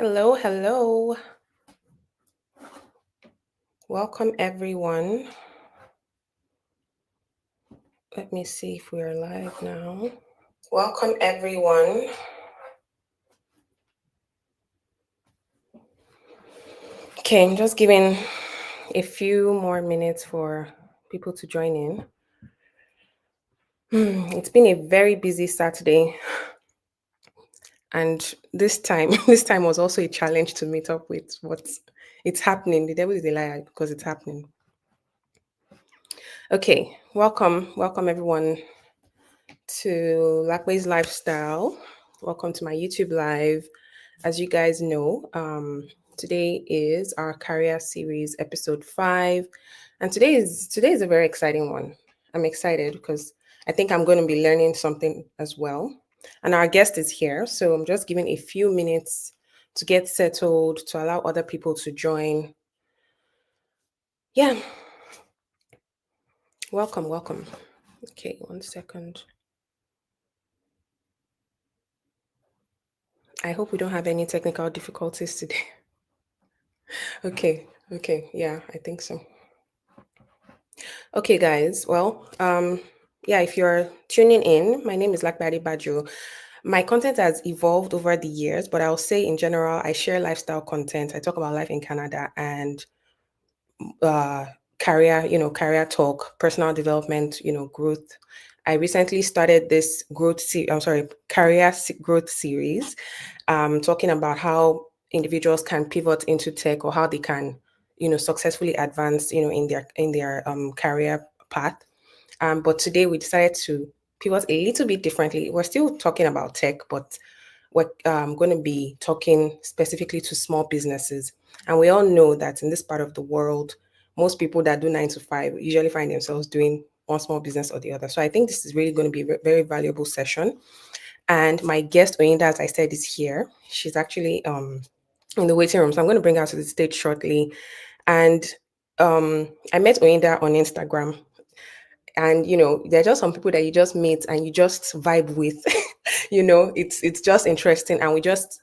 Hello, hello. Welcome, everyone. Let me see if we're live now. Welcome, everyone. Okay, I'm just giving a few more minutes for people to join in. It's been a very busy Saturday, and this time, this time was also a challenge to meet up with. What's it's happening? The devil is a liar because it's happening. Okay, welcome everyone to Lakways Lifestyle. Welcome to my YouTube live. As you guys know, today is our career series, episode 5, and today is a very exciting one. I'm excited because I think I'm going to be learning something as well. And our guest is here, so I'm just giving a few minutes to get settled, to allow other people to join. Yeah, welcome. Okay, 1 second. I hope we don't have any technical difficulties today. Okay, yeah, I think so. Okay, guys. Well, yeah, if you're tuning in, my name is Lakbadi Bajo. My content has evolved over the years, but I'll say in general, I share lifestyle content. I talk about life in Canada and uh, career talk, personal development, growth. I recently started this growth series, talking about how individuals can pivot into tech or how they can, successfully advance, in their career path. But today we decided to pivot a little bit differently. We're still talking about tech, but we're going to be talking specifically to small businesses. And we all know that in this part of the world, most people that do 9 to 5 usually find themselves doing one small business or the other. So I think this is really going to be a very valuable session. And my guest, Oyinda, as I said, is here. She's actually in the waiting room. So I'm going to bring her to the stage shortly. And I met Oyinda on Instagram. And there are just some people that you just meet and you just vibe with. It's just interesting, and we just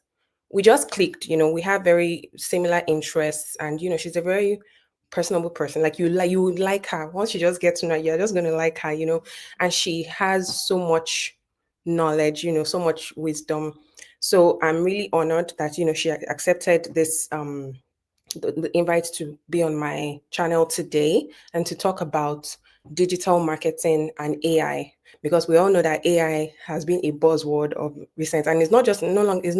clicked. We have very similar interests, and she's a very personable person. Like you would like her once you just get to know her, you're just going to like her. And she has so much knowledge, so much wisdom. So I'm really honored that she accepted this the invite to be on my channel today and to talk about digital marketing and AI, because we all know that AI has been a buzzword of recent, and it's no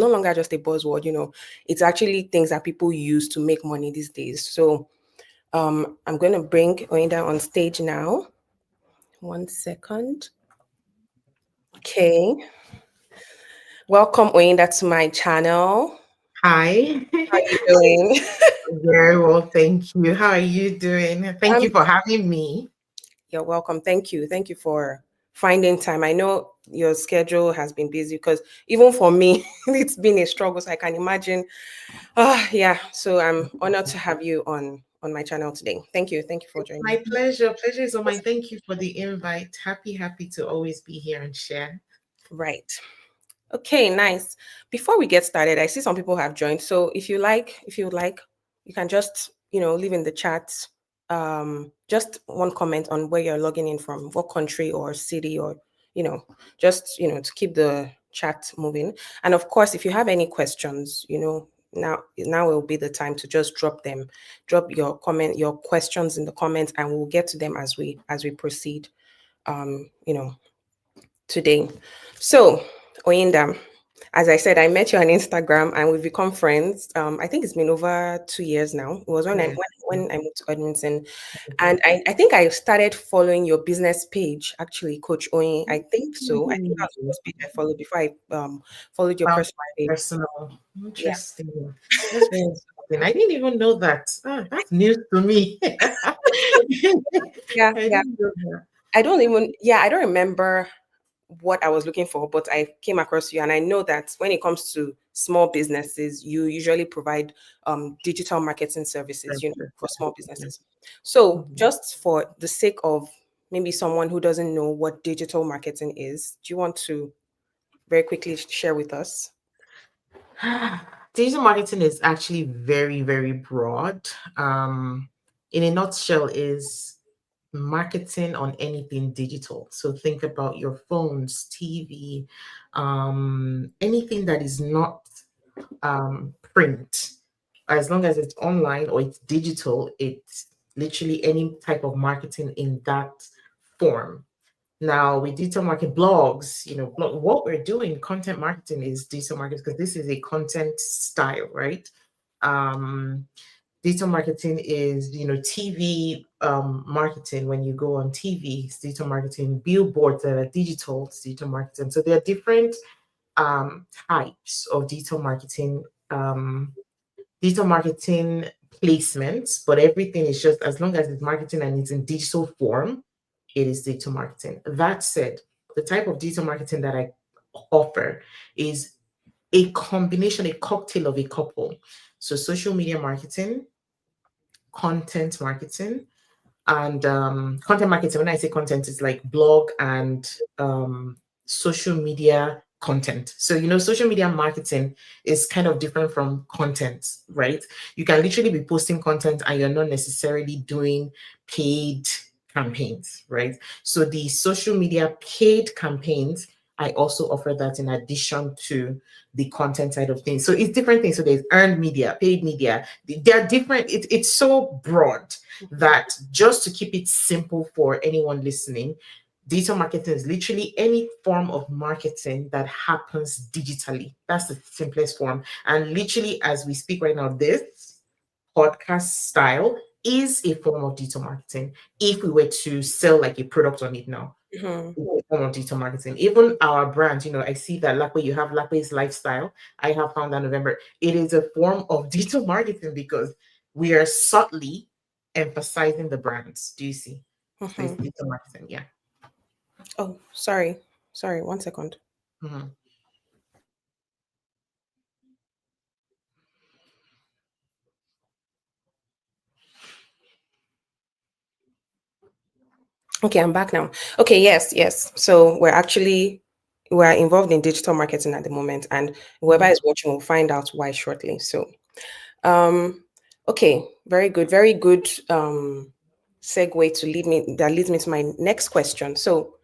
longer just a buzzword. It's actually things that people use to make money these days. So I'm going to bring Oyinda on stage now. 1 second. Okay, welcome Oyinda to my channel. Hi. How are you doing? Very well, thank you. How are you doing? Thank I'm you for having me. You're welcome. Thank you. Thank you for finding time. I know your schedule has been busy because even for me, it's been a struggle. So I can imagine. Yeah. So I'm honored to have you on my channel today. Thank you. Thank you for joining. My pleasure. Pleasure is all mine. Thank you for the invite. Happy to always be here and share. Right. Okay, nice. Before we get started, I see some people have joined. So if you would like, you can just, leave in the chat just one comment on where you're logging in from, what country or city, or, you know, just, to keep the chat moving. And of course, if you have any questions, now will be the time to just drop your comment, your questions in the comments, and we'll get to them as we proceed. You know, today. So, Oyinda, as I said, I met you on Instagram and we've become friends. I think it's been over 2 years now. It was when I Yes. when I moved to Edmonton, and I think I started following your business page. Actually, Coach Oyin, I think so. I think that was the first page I followed before I followed your Found personal my page. personal. Yeah, Interesting. That's very interesting. I didn't even know that. That's news to me. I yeah, yeah. didn't know that. I don't remember what I was looking for, but I came across you, and I know that when it comes to small businesses, you usually provide digital marketing services, for small businesses. So, Mhm. just for the sake of maybe someone who doesn't know what digital marketing is, do you want to very quickly share with us? Digital marketing is actually very, very broad. In a nutshell, is marketing on anything digital. So think about your phones, TV, anything that is not print. As long as it's online or it's digital, it's literally any type of marketing in that form. Now with digital market blogs, what we're doing, content marketing is digital marketing because this is a content style, right? Um, Digital marketing is, TV marketing. When you go on TV, it's digital marketing. Billboards that are digital, it's digital marketing. So there are different types of digital marketing placements, but everything is just as long as it's marketing and it's in digital form, it is digital marketing. That said, the type of digital marketing that I offer is a combination, a cocktail of a couple. So social media marketing, content marketing, and content marketing. When I say content, it's like blog and social media content. So social media marketing is kind of different from content, right? You can literally be posting content and you're not necessarily doing paid campaigns, right? So the social media paid campaigns, I also offer that in addition to the content side of things. So it's different things. So there's earned media, paid media. They're different. It's so broad that, just to keep it simple for anyone listening, digital marketing is literally any form of marketing that happens digitally. That's the simplest form. And literally, as we speak right now, this podcast style is a form of digital marketing if we were to sell like a product on it now. Mhm. Form of digital marketing. Even our brand, I see that Lakwe, you have Lakwe's lifestyle. I have found that November. It is a form of digital marketing because we are subtly emphasizing the brands. Do you see? So it's Mhm. digital marketing, yeah. Oh, sorry, 1 second. Mhm. Okay, I'm back now. Okay, yes. So we're involved in digital marketing at the moment, and whoever Mhm. is watching will find out why shortly. So, um, okay, very good segue to leads me to my next question. So,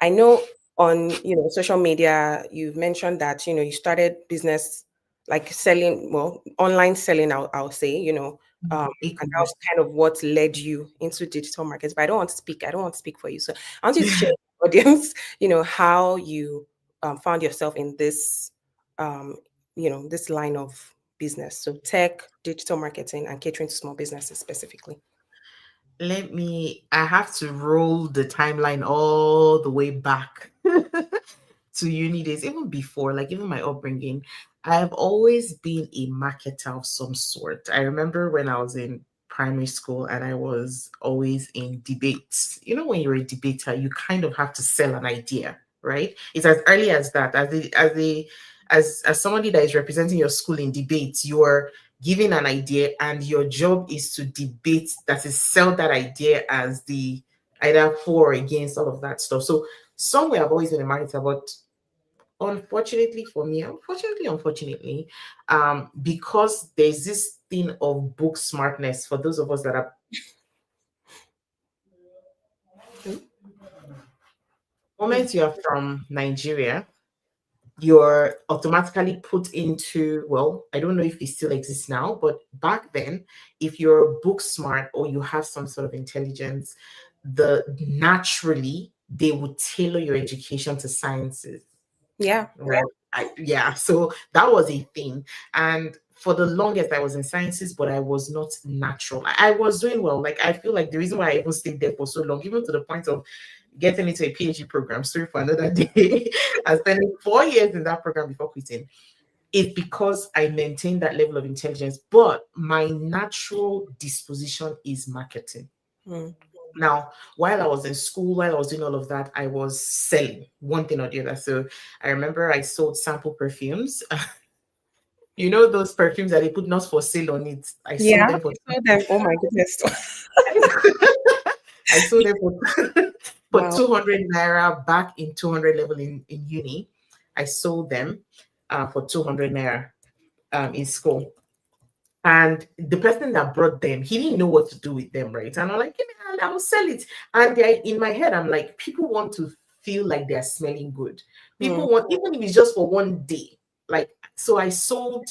I know on social media you've mentioned that you started business like selling, well, online selling, I'll say, Mhm. and that was E-commerce. kind of what led you into digital markets. But I don't want to speak for you. So I want you to share with the audience, how you found yourself in this um this line of business. So tech, digital marketing, and catering to small businesses specifically. I have to roll the timeline all the way back to uni days, even before, like even my upbringing. I've always been a marketer of some sort. I remember when I was in primary school and I was always in debates. When you're a debater, you kind of have to sell an idea, right? It's as early as that. As somebody that is representing your school in debates, you're giving an idea and your job is to debate, that is, sell that idea as the either for or against, all of that stuff. So somewhere I've always been a marketer, but unfortunately for me, unfortunately, because there's this thing of book smartness for those of us that are, Mm. Mm. moment you are from Nigeria, you're automatically put into, well, I don't know if it still exists now, but back then, if you're book smart or you have some sort of intelligence, naturally they would tailor your education to sciences. Yeah. Right. Yeah. So that was a thing. And for the longest, I was in sciences, but I was not natural. I was doing well. Like, I feel like the reason why I even stayed there for so long, even to the point of getting into a PhD program, sorry for another day, and spending 4 years in that program before quitting, is because I maintained that level of intelligence. But my natural disposition is marketing. Mm. Now, while I was in school, while I was doing all of that, I was selling one thing or the other. So I remember I sold sample perfumes. Those perfumes that they put not for sale on it. I sold Yeah. them for So then, oh my goodness. I sold them for for Wow. 200 naira back in 200 level in uni. I sold them for 200 naira. in school. And the person that brought them, he didn't know what to do with them, right? And I'm like, give me hand, I will sell it. And in my head, I'm like, people want to feel like they're smelling good. People Mm. want, even if it's just for one day. Like, so I sold,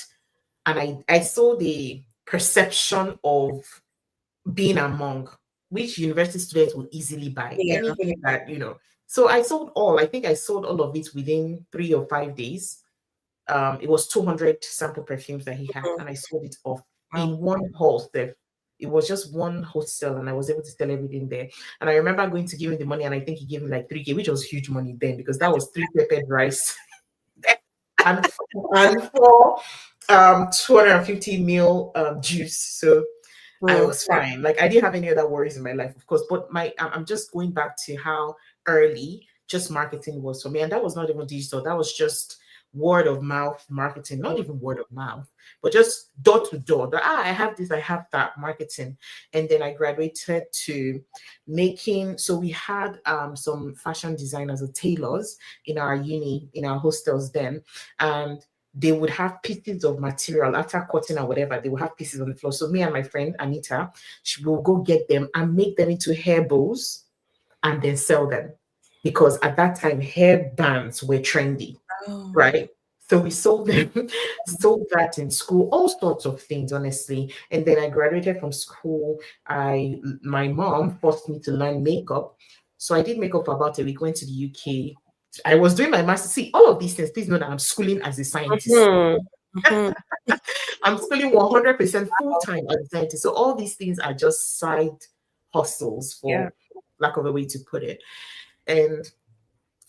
and I sold the perception of being among, which university students will easily buy. Yeah. Anything that, So I sold all. I think I sold all of it within 3 or 5 days. It was 200 sample perfumes that he had, Mm. and I sold it off Wow. in one wholesale. It was just one wholesale, and I was able to sell everything there. And I remember going to give him the money, and I think he gave me like 3K, which was huge money then because that was three peppered rice and four 250 ml juice. So I Mm. was fine. Like I didn't have any other worries in my life, of course. But I'm just going back to how early just marketing was for me, and that was not even digital. That was just word of mouth marketing, not Mm. even word of mouth, but just door to door. I have this, I have that marketing, and then I graduated to making. So we had some fashion designers or tailors in our uni, in our hostels then, and they would have pieces of material after cutting or whatever. They would have pieces on the floor. So me and my friend Anita, she will go get them and make them into hair bows and then sell them. Because at that time, hair bands were trendy, Oh. right? So we sold them, sold that in school, all sorts of things, honestly. And then I graduated from school. My mom forced me to learn makeup. So I did makeup for about a week, went to the UK. I was doing my master. See, all of these things, please know that I'm schooling as a scientist. Mhm. Mhm. I'm schooling 100% full time as a scientist. So all these things are just side hustles, Yeah. for lack of a way to put it. And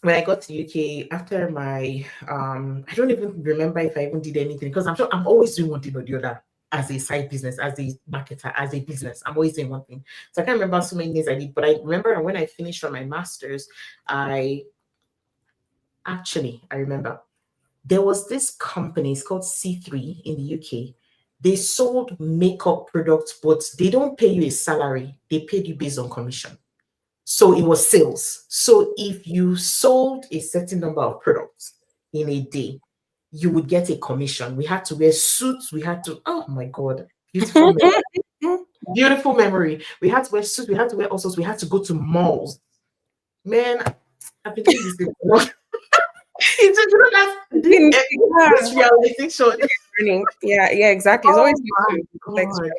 when I got to UK after my I don't even remember if I even did anything because I'm sure I'm always doing one thing or the other as a side business, as a marketer, as a business. I'm always doing one thing. So I can't remember so many things I did, but I remember when I finished on my master's, I I remember there was this company, it's called C3 in the UK. They sold makeup products, but they don't pay you a salary, they paid you based on commission. So it was sales. So if you sold a certain number of products in a day, you would get a commission. We had to wear suits. We had to, oh my God, beautiful memory. We had to wear suits. We had to wear all sorts. We had to go to malls. Man, I've been doing this thing for a long. It's just, Yeah. this realization. Yeah, yeah, exactly. It's Oh always my good to flex. God.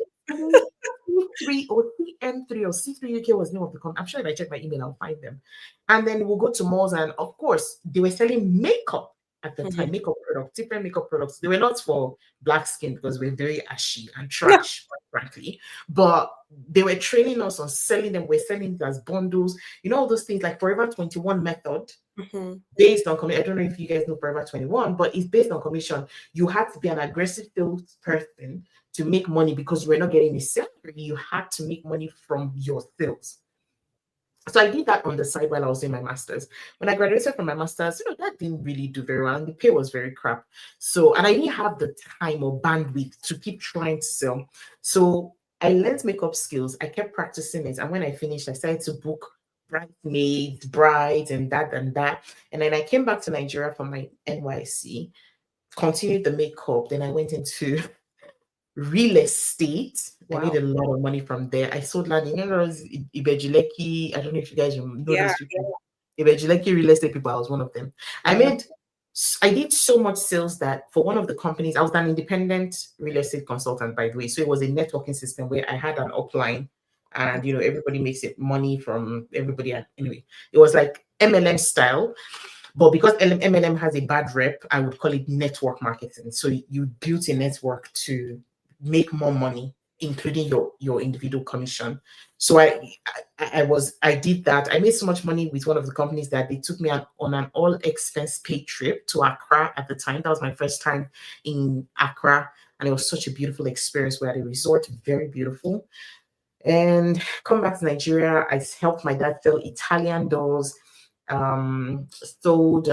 C3 or CM3 or C3 UK was the name of the company. I'm sure if I check my email, I'll find them. And then we'll go to malls, and of course, they were selling makeup at the time, Mhm. makeup products, different makeup products. They were not for black skin because we're very ashy and Yeah. trash, quite frankly. But they were training us on selling them. We're selling it as bundles. You know, all those things like Forever 21 method Mhm. based on commission. I don't know if you guys know Forever 21, but it's based on commission. You had to be an aggressive salesperson to make money because you were not getting a salary. You had to make money from your sales. So I did that on the side while I was doing my master's. When I graduated from my master's, that didn't really do very well, and the pay was very crap. So, and I didn't have the time or bandwidth to keep trying to sell. So I learned makeup skills. I kept practicing it, and when I finished, I started to book bridesmaids, brides, and that and that. And then I came back to Nigeria for my NYC, continued the makeup. Then I went into real estate. I made Wow. a lot of money from there. I sold land. You know, there was Ibejuleki. I don't know if you guys know Yeah. those people. Ibejuleki real estate people. I was one of them. I Yeah. made. I did so much sales that for one of the companies, I was an independent real estate consultant, by the way. So it was a networking system where I had an upline, and everybody makes it money from everybody. Anyway, it was like MLM style, but because MLM has a bad rep, I would call it network marketing. So you built a network to make more money, including your individual commission. So I did that. I made so much money with one of the companies that they took me on an all expense paid trip to Accra at the time. That was my first time in Accra, and it was such a beautiful experience. We had a resort, very beautiful. And come back to Nigeria, I helped my dad sell Italian dolls, sold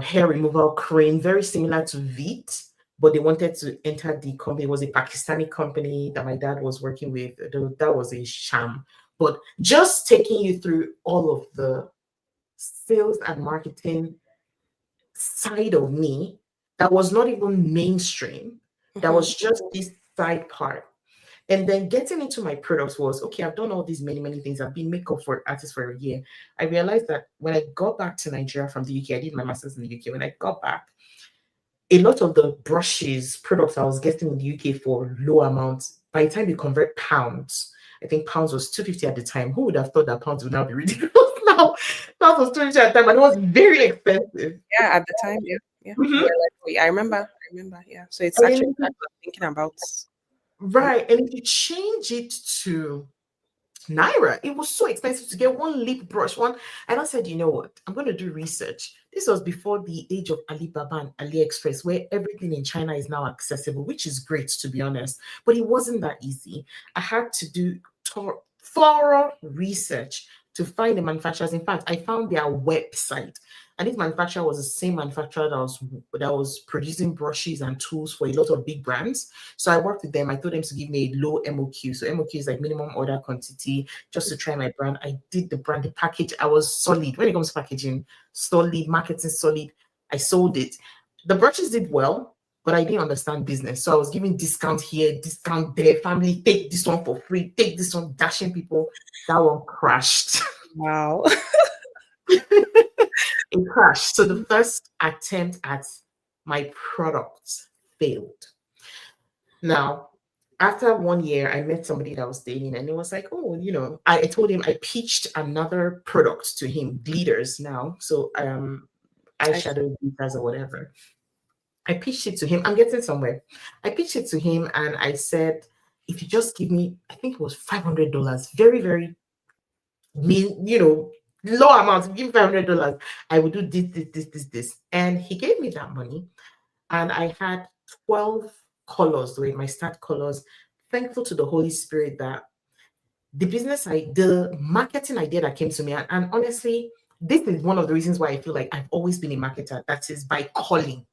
hair removal cream, very similar to Veet, but they wanted to enter the company. It was a Pakistani company that my dad was working with. That was a sham. But just taking you through all of the sales and marketing side of me, that was not even mainstream. That Mm-hmm. was just this side part. And then getting into my products was okay. I've done all these many, many things. I've been makeup for artists for a year. I realized that when I got back to Nigeria from the UK, I did my master's in the UK. When I got back, a lot of the brushes, products I was getting in the UK for low amounts, by the time you convert pounds, I think pounds was 250 at the time. Who would have thought that pounds would now be ridiculous now? Pounds was 250 at the time, and it was very expensive. Yeah, at the time, yeah, yeah. We Mhm. were like, I remember, yeah. So it's actually And that we're thinking about. Um, right, and if you change it to Naira, it was so expensive to get one lip brush. One, and I said, you know what? I'm going to do research. This was before the age of Alibaba and AliExpress, where everything in China is now accessible, which is great to be honest. But it wasn't that easy. I had to do thorough research to find the manufacturers. In fact, I found their website. And this manufacturer was the same manufacturer that was producing brushes and tools for a lot of big brands. So I worked with them. I told them to give me a low MOQ. So MOQ is like minimum order quantity, just to try my brand. I did the brand, the package. I was solid when it comes to packaging, solid, marketing solid. I sold it. The brushes did well, but I didn't understand business. So I was giving discount here, discount there. Family, take this one for free, take this one, dashing people. That one crashed. wow. It crashed. So the first attempt at my product failed. Now, after 1 year, I met somebody that was dating, and it was like, oh, I told him I pitched another product to him, glitters now. So I, eyeshadow glitters or whatever. I pitched it to him. I'm getting somewhere. I pitched it to him and I said, if you just give me, I think it was $500, very, very low amount, give me $500, I would do this, this, this, this, this. And he gave me that money. And I had 12 colors, my start colors. Thankful to the Holy Spirit that the marketing idea that came to me, and honestly, this is one of the reasons why I feel like I've always been a marketer. That is by calling.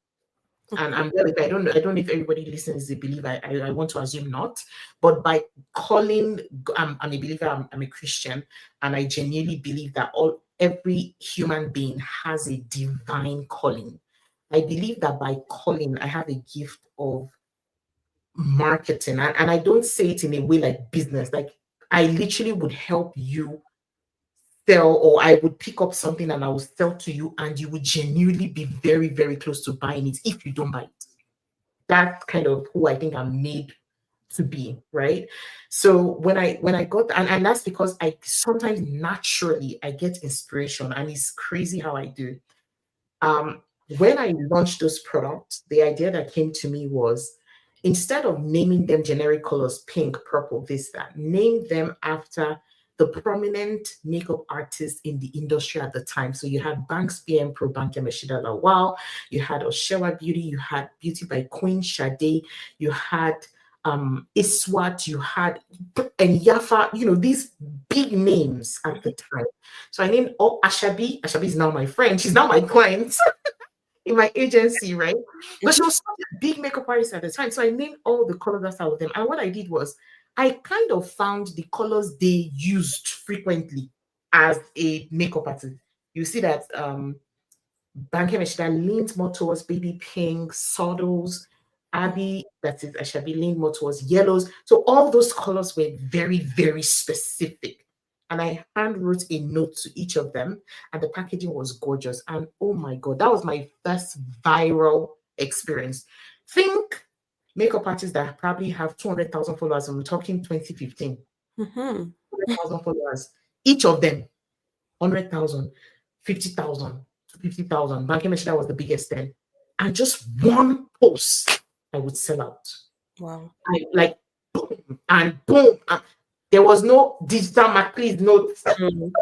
And mhm. I'm very, I don't know if everybody listens is a believer. I want to assume not, but by calling, I'm a believer. I'm a Christian, and I genuinely believe that every human being has a divine calling. I believe that by calling, I have a gift of marketing, and I don't say it in a way like business. Like I literally would help you sell, or I would pick up something and I will sell to you, and you would genuinely be very, very close to buying it if you don't buy it. That's kind of who I think I'm made to be, right? So when I got, and that's because I sometimes naturally I get inspiration, and it's crazy how I do. Um, when I launched those products, the idea that came to me was, instead of naming them generic colors, pink, purple, this, that, name them after the prominent makeup artists in the industry at the time. So you had Banks PM Pro, Bankia Meshida Lawal, you had Oshewa Beauty, you had Beauty by Queen Sade, you had Iswat, you had and Yafa, these big names at the time. So I named all Ashabi. Ashabi is now my friend. She's now my client in my agency, right? But she Mhm. was such a big makeup artist at the time. So I named all the colors out of them. And what I did was I kind of found the colors they used frequently as a makeup artist. You see that Banky Meshida leaned more towards baby pink, sawdles. Abby, that is Ashabi, leaned more towards yellows. So all those colors were very, very specific. And I handwrote a note to each of them, and the packaging was gorgeous. And oh my God, that was my first viral experience. Think makeup artists that probably have 200,000 followers, and we're talking 2015, Mhm. 200,000 followers, each of them 100,000, 50,000, 50,000. Banking machine, that was the biggest then. And just one post, I would sell out. Wow. I like boom and boom. There was no digital market. Please note, Mm.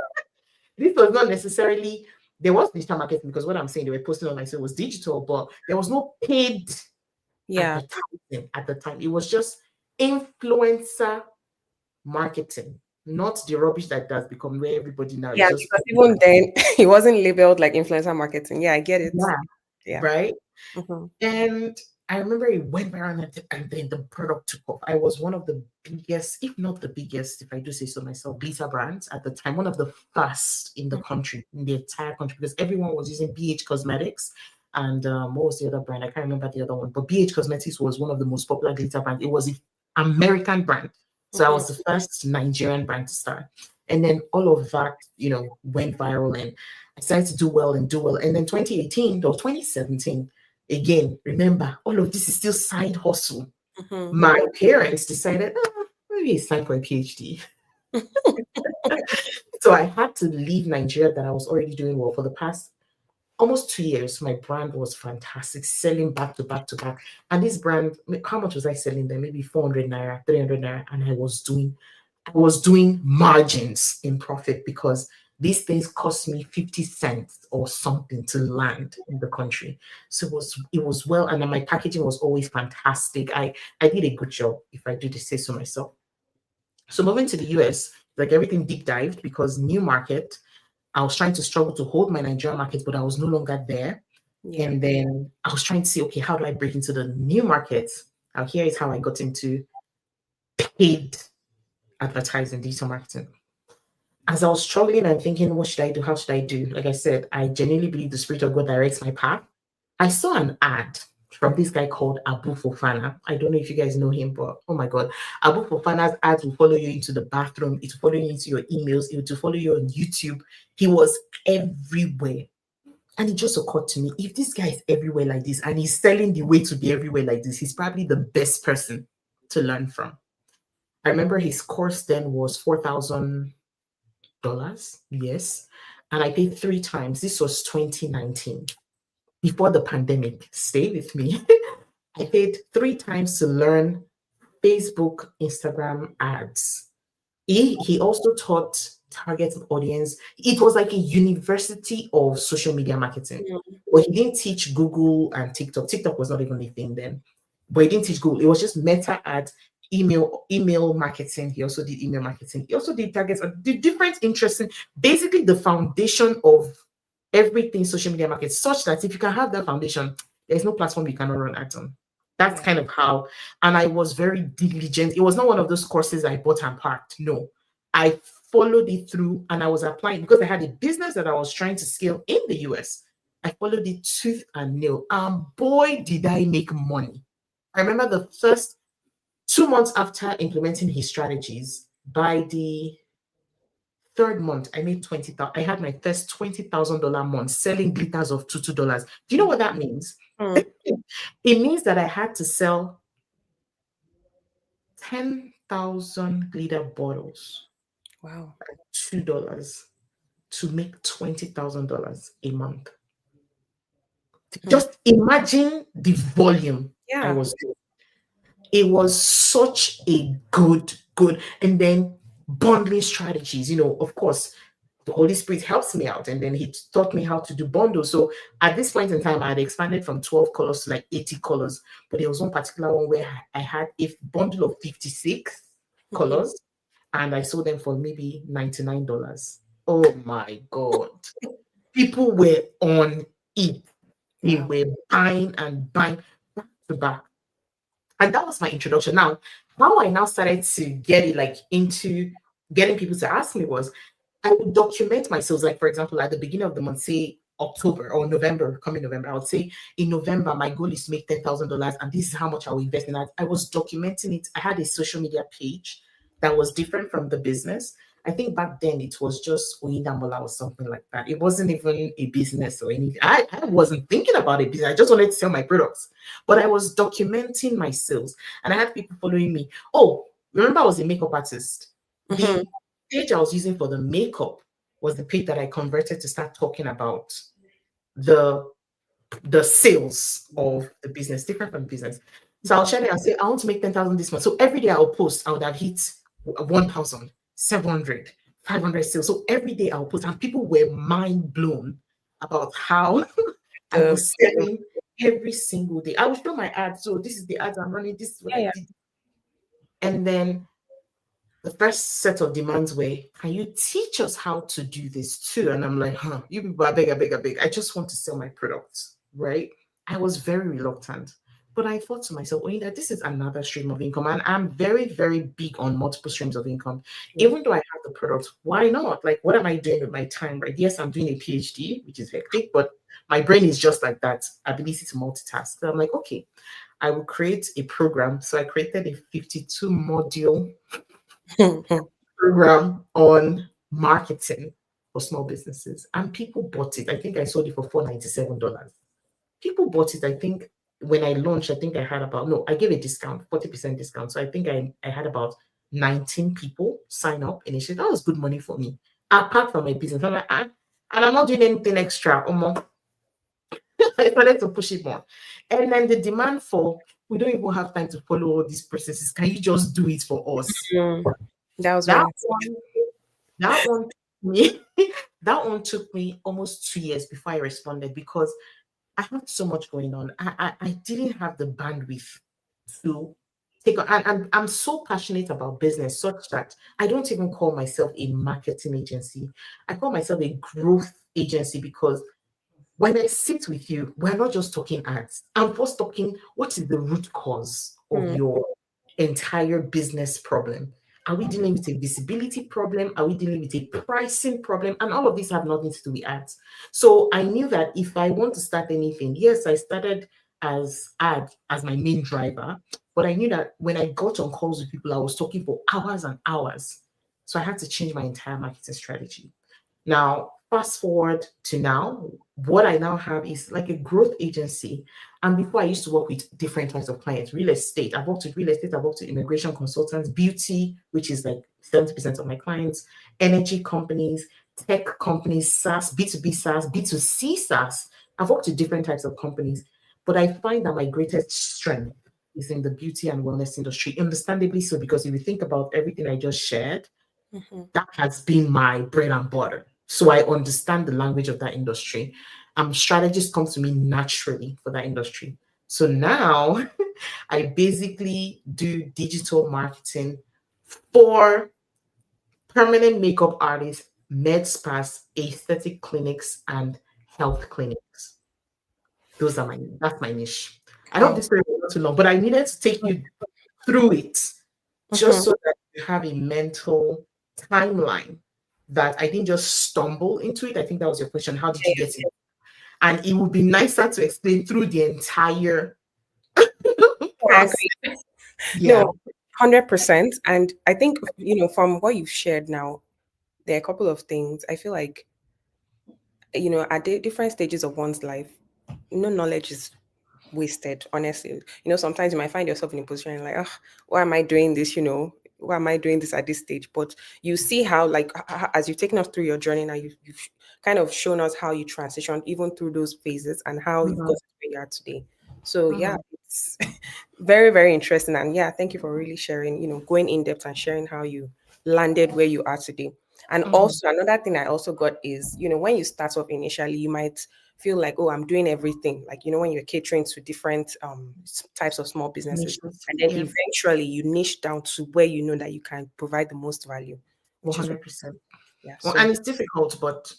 this was not necessarily, there was digital marketing, because what I'm saying, they were posting online, so it was digital, but there was no paid Yeah. advertising at the time. It was just influencer marketing, not the rubbish that does become where everybody now is Yeah, just because even then it wasn't labeled like influencer marketing. Yeah, I get it. yeah, Yeah. right. Mhm. And I remember it went around, and then the product took off. I was one of the biggest, if not the biggest, if I do say so myself, glitter brands at the time, one of the first in the Mhm. country, in the entire country, because everyone was using BH Cosmetics. And what was the other brand? I can't remember the other one. But BH Cosmetics was one of the most popular glitter brands. It was an American brand. So I Mm-hmm. was the first Nigerian brand to start. And then all of that, went viral and I started to do well and do well. And then 2018 or 2017, again, remember, all of this is still side hustle. Mm-hmm. My parents decided, maybe it's time for a PhD. So I had to leave Nigeria that I was already doing well for the past almost 2 years. My brand was fantastic, selling back to back to back. And this brand, how much was I selling there? Maybe 400 naira, 300 naira. And I was doing margins in profit because these things cost me 50 cents or something to land in the country. So it was well, and then my packaging was always fantastic. I did a good job, if I do say so myself. So moving to the US, like everything deep dived because new market. I was trying to struggle to hold my Nigerian market, but I was no longer there. Yeah. And then I was trying to see, okay, how do I break into the new market? Now here is how I got into paid advertising, digital marketing. As I was struggling and thinking, what should I do? How should I do? Like I said, I genuinely believe the Spirit of God directs my path. I saw an ad from this guy called Abu Fofana. I don't know if you guys know him, but oh my God. Abu Fofana's ads will follow you into the bathroom. It will follow you into your emails. It will follow you on YouTube. He was everywhere. And it just occurred to me, if this guy is everywhere like this and he's selling the way to be everywhere like this, he's probably the best person to learn from. I remember his course then was $4,000. Yes. And I paid 3 times. This was 2019, before the pandemic. Stay with me. I paid 3 times to learn Facebook, Instagram ads. He also taught target audience. It was like a university of social media marketing. Mm-hmm. But he didn't teach Google and TikTok. TikTok was not even a thing then. But he didn't teach Google. It was just meta ads, email marketing. He also did email marketing. He also did targets, the different interesting, basically the foundation of everything social media market, such that if you can have that foundation, there's no platform you cannot run ads on. That's Yeah. kind of how, and I was very diligent. It was not one of those courses I bought and parked. No, I followed it through and I was applying because I had a business that I was trying to scale in the US. I followed it tooth and nail. And boy, did I make money. I remember the first 2 months after implementing his strategies, by the third month, I made 20,000. I had my first $20,000 month selling glitters of $2. Do you know what that means? Mm. It means that I had to sell 10,000 glitter bottles Wow. at $2 to make $20,000 a month. Mm. Just imagine the volume I Yeah. was doing. It was such a good, and then bundling strategies. Of course, the Holy Spirit helps me out, and then He taught me how to do bundles. So at this point in time, I had expanded from 12 colors to like 80 colors, but there was one particular one where I had a bundle of 56 Mm-hmm. colors, and I sold them for maybe $99. Oh my God. People were on it. They Wow. were buying and buying back to back. And that was my introduction. Now, how I now started to get it like into getting people to ask me was I would document my sales. Like, for example, at the beginning of the month, say October or November, coming November, I would say in November, my goal is to make $10,000 and this is how much I will invest in that. I was documenting it. I had a social media page that was different from the business. I think back then it was just Oyinda or something like that. It wasn't even a business or anything. I wasn't thinking about a business. I just wanted to sell my products. But I was documenting my sales and I had people following me. Oh, remember I was a makeup artist. Mm-hmm. The page I was using for the makeup was the page that I converted to start talking about the the sales of the business, different from business. So I'll share it and say, I want to make 10,000 this month. So every day I'll post, I would have hit 1,700, 500 sales. So every day I'll post, and people were mind blown about how I The was selling every single day. I would show my ads. So this is the ads I'm running, this is what yeah, I yeah. did. And then the first set of demands were, can you teach us how to do this too? And I'm like, you people are beg, I beg, I beg. I just want to sell my products, right? I was very reluctant. But I thought to myself, that this is another stream of income. And I'm very, very big on multiple streams of income. Yeah. Even though I have the product, why not? Like, what am I doing with my time, right? Yes, I'm doing a PhD, which is hectic, but My brain is just like that, ability to multitask. So I'm like, okay, I will create a program. So I created a 52 module program on marketing for small businesses, and people bought it. I think I sold it for $497. People bought it. I think when I launched, I think I had about, no, I gave a discount, 40% discount. So I think I had about 19 people sign up initially. That was good money for me. Apart from my business, I'm like, and I'm not doing anything extra. I started to push it more. And then the demand for, we don't even have time to follow all these processes. Can you just do it for us? Mm, that was That really one, that one took me, that one took me almost 2 years before I responded, because I had so much going on. I didn't have the bandwidth to take on. And I'm so passionate about business such that I don't even call myself a marketing agency. I call myself a growth agency, because when I sit with you, we're not just talking ads. I'm first talking what is the root cause of mm, your entire business problem. Are we dealing with a visibility problem? Are we dealing with a pricing problem? And all of these have nothing to do with ads. So I knew that if I want to start anything, yes, I started as ad as my main driver, but I knew that when I got on calls with people, I was talking for hours and hours. So I had to change my entire marketing strategy. Now, fast forward to now, what I now have is like a growth agency. And before I used to work with different types of clients, real estate. I've worked with real estate, I've worked with immigration consultants, beauty, which is like 70% of my clients, energy companies, tech companies, SaaS, B2B SaaS, B2C SaaS. I've worked with different types of companies, but I find that my greatest strength is in the beauty and wellness industry, understandably so, because if you think about everything I just shared, mhm. that has been my bread and butter. So I understand the language of that industry. Strategies come to me naturally for that industry. So now I basically do digital marketing for permanent makeup artists, med spas, aesthetic clinics, and health clinics. That's my niche. I hope Wow. this story was not too long, but I needed to take you through it just Mhm. so that you have a mental timeline, that I didn't just stumble into it. I think that was your question. How did you get it? And it would be nicer to explain through the entire I process. agree. Yeah. No, 100%. And I think, from what you've shared now, there are a couple of things. I feel like, at the different stages of one's life, no knowledge is wasted, honestly. Sometimes you might find yourself in a position like, oh, why am I doing this? Why am I doing this at this stage? But you see how, like, as you've taken us through your journey now, you've kind of shown us how you transitioned even through those phases and how you've got Mhm, to where you are today. So, yeah, mhm, it's very, very interesting. And yeah, thank you for really sharing, going in depth and sharing how you landed where you are today. And mhm, also, another thing I also got is, when you start off initially, you might feel like, oh, I'm doing everything. Like, when you're catering to different types of small businesses. niches. And then Yeah, eventually you niche down to where you know that you can provide the most value, which is, 100%. yeah. Well, So, and it's difficult, but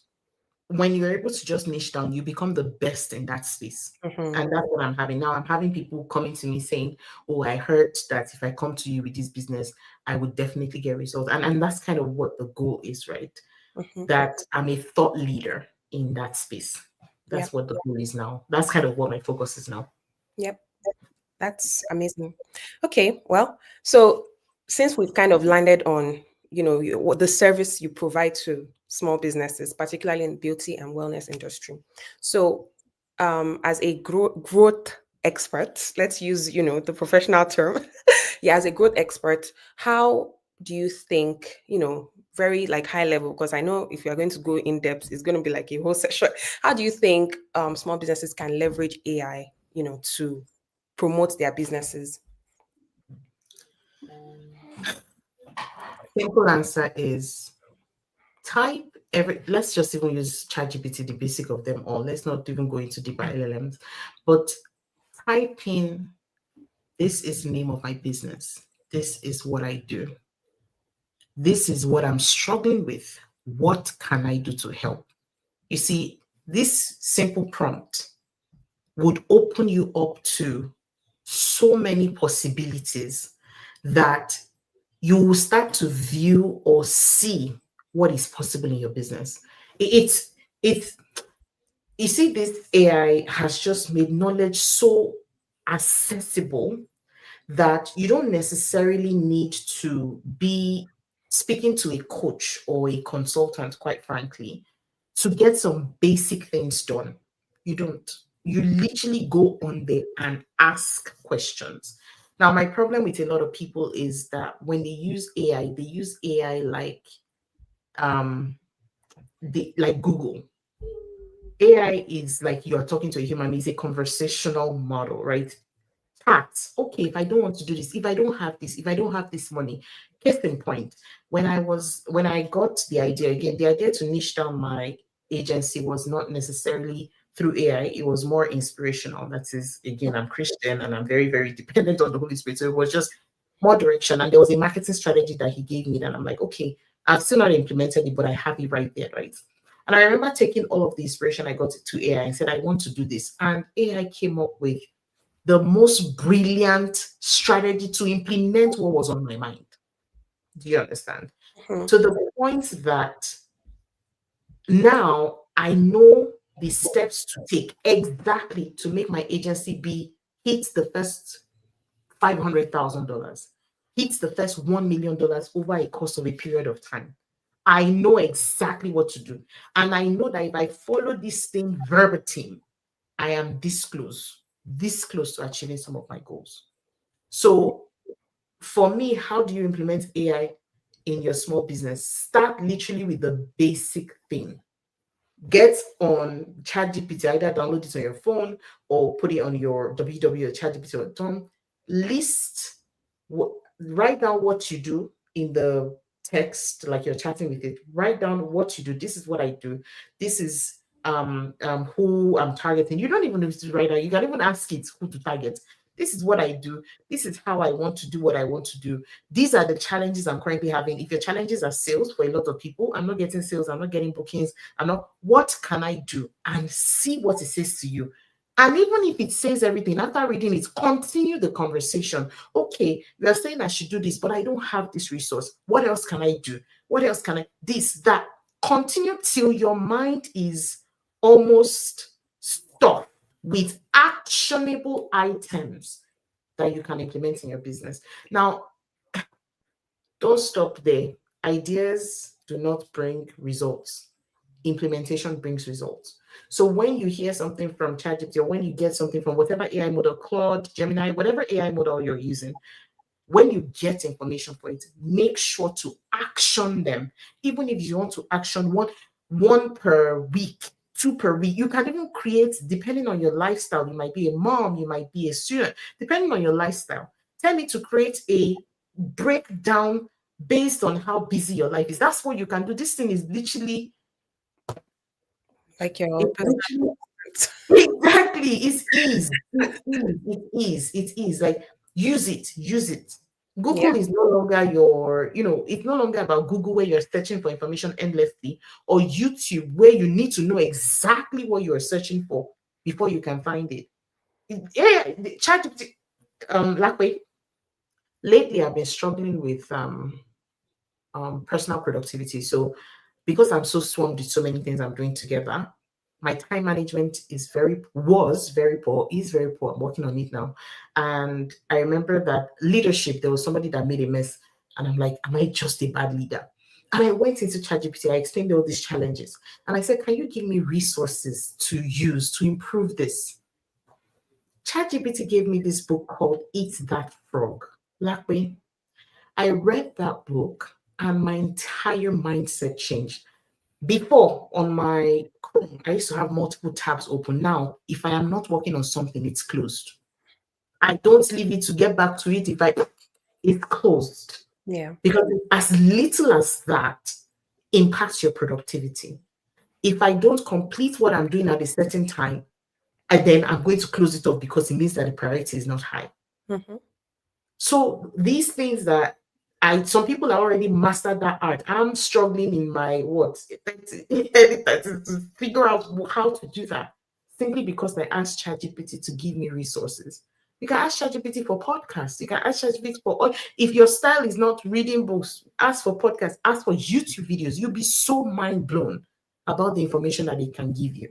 when you're able to just niche down, you become the best in that space. mhm, And that's what I'm having now. I'm having people coming to me saying, oh, I heard that if I come to you with this business, I would definitely get results. And that's kind of what the goal is, right? mhm, That I'm a thought leader in that space. yeah, That's what the goal is now. That's kind of what my focus is now. yep. That's amazing. Okay, well, so since we've kind of landed on, what the service you provide to small businesses, particularly in beauty and wellness industry. So, as a growth expert, let's use, the professional term. Yeah, as a growth expert, how do you think, very like high level, because I know if you're going to go in depth, it's going to be like a whole session. How do you think small businesses can leverage AI, to promote their businesses? Simple answer is type let's just even use ChatGPT, the basic of them all. Let's not even go into deeper LLMs, but type in, this is the name of my business. This is what I do. This is what I'm struggling with. What can I do to help? You see, this simple prompt would open you up to so many possibilities that you will start to view or see what is possible in your business. It's You see, this AI has just made knowledge so accessible that you don't necessarily need to be speaking to a coach or a consultant, quite frankly, to get some basic things done. You don't. You literally go on there and ask questions. Now, my problem with a lot of people is that when they use AI um like Google. AI is like you're talking to a human, it's a conversational model, right? Facts. Okay, if I don't want to do this, if I don't have this, if I don't have this money. Case in point, when I got the idea again, the idea to niche down my agency was not necessarily through AI, it was more inspirational. That is, again, I'm Christian and I'm very, very dependent on the Holy Spirit. So it was just more direction. And there was a marketing strategy that he gave me, and I'm like, okay, I've still not implemented it, but I have it right there, right? And I remember taking all of the inspiration I got to AI and said, I want to do this. And AI came up with the most brilliant strategy to implement what was on my mind. Do you understand? Mhm. To the point that now I know the steps to take exactly to make my agency be hit the first $500,000, hit the first $1 million over a course of a period of time. I know exactly what to do. And I know that if I follow this thing verbatim, I am this close to achieving some of my goals. So for me, how do you implement AI in your small business? Start literally with the basic thing. Get on ChatGPT, either download it on your phone or put it on your www or ChatGPT.com. List, write down what you do in the text, like you're chatting with it. Write down what you do. This is what I do. This is who I'm targeting. You don't even need to write down. You can even ask it who to target. This is what I do. This is how I want to do what I want to do. These are the challenges I'm currently having. If your challenges are sales for a lot of people, I'm not getting sales, I'm not getting bookings, I'm not, what can I do? And see what it says to you. And even if it says everything, after reading it, continue the conversation. Okay, you are saying I should do this, but I don't have this resource. What else can I do? What else can I, this, that. Continue till your mind is almost stuck with actionable items that you can implement in your business. Now, don't stop there. Ideas do not bring results. Implementation brings results. So when you hear something from ChatGPT or when you get something from whatever AI model, Claude, Gemini, whatever AI model you're using, when you get information for it, make sure to action them. Even if you want to action one per week, two per week, you can even create, depending on your lifestyle. You might be a mom, you might be a student, depending on your lifestyle. Tell me to create a breakdown based on how busy your life is. That's what you can do. This thing is literally, Like your it's personal literally assistant. exactly, it's ease. It is. Like use it. Yeah. Google is no longer your, it's no longer about Google where you're searching for information endlessly, or YouTube where you need to know exactly what you're searching for before you can find it. Yeah, the ChatGPT, like wait, lately I've been struggling with personal productivity. So because I'm so swamped with so many things I'm doing together, my time management was very poor, is very poor. I'm working on it now. And I remember that leadership, there was somebody that made a mess. And I'm like, am I just a bad leader? And I went into ChatGPT, I explained all these challenges. And I said, can you give me resources to use to improve this? ChatGPT gave me this book called Eat That Frog. Lakwe, I read that book and my entire mindset changed. Before on my Chrome, I used to have multiple tabs open. Now, if I am not working on something, it's closed. I don't leave it to get back to it if it's closed. Yeah. Because as little as that impacts your productivity. If I don't complete what I'm doing at a certain time, and then I'm going to close it off because it means that the priority is not high. Mm-hmm. So these things that some people are already mastered that art. I'm struggling in my early 30s to figure out how to do that simply because I asked ChatGPT to give me resources. You can ask ChatGPT for podcasts. You can ask ChatGPT for if your style is not reading books, ask for podcasts, ask for YouTube videos. You'll be so mind blown about the information that it can give you.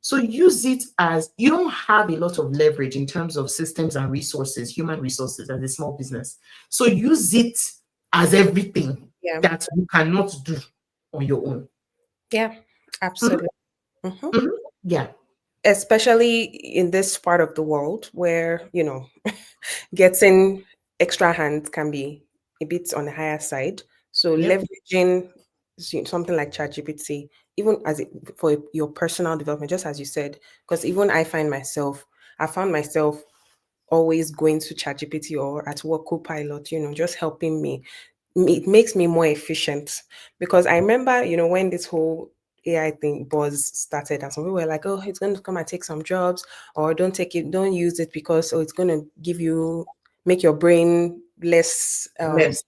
So use it as you don't have a lot of leverage in terms of systems and resources, human resources as a small business. So use it as everything Yeah. that you cannot do on your own. Yeah. Mhm, Absolutely. Hmm. mhm. Yeah. Especially in this part of the world where, getting extra hands can be a bit on the higher side. So Yep. leveraging something like ChatGPT, even as it, for your personal development, just as you said, because even I found myself always going to ChatGPT or at work Copilot, just helping me. It makes me more efficient because I remember, when this whole AI thing buzz started, and some people were like, "Oh, it's going to come and take some jobs," or "Don't take it, don't use it because it's going to make your brain less Yes.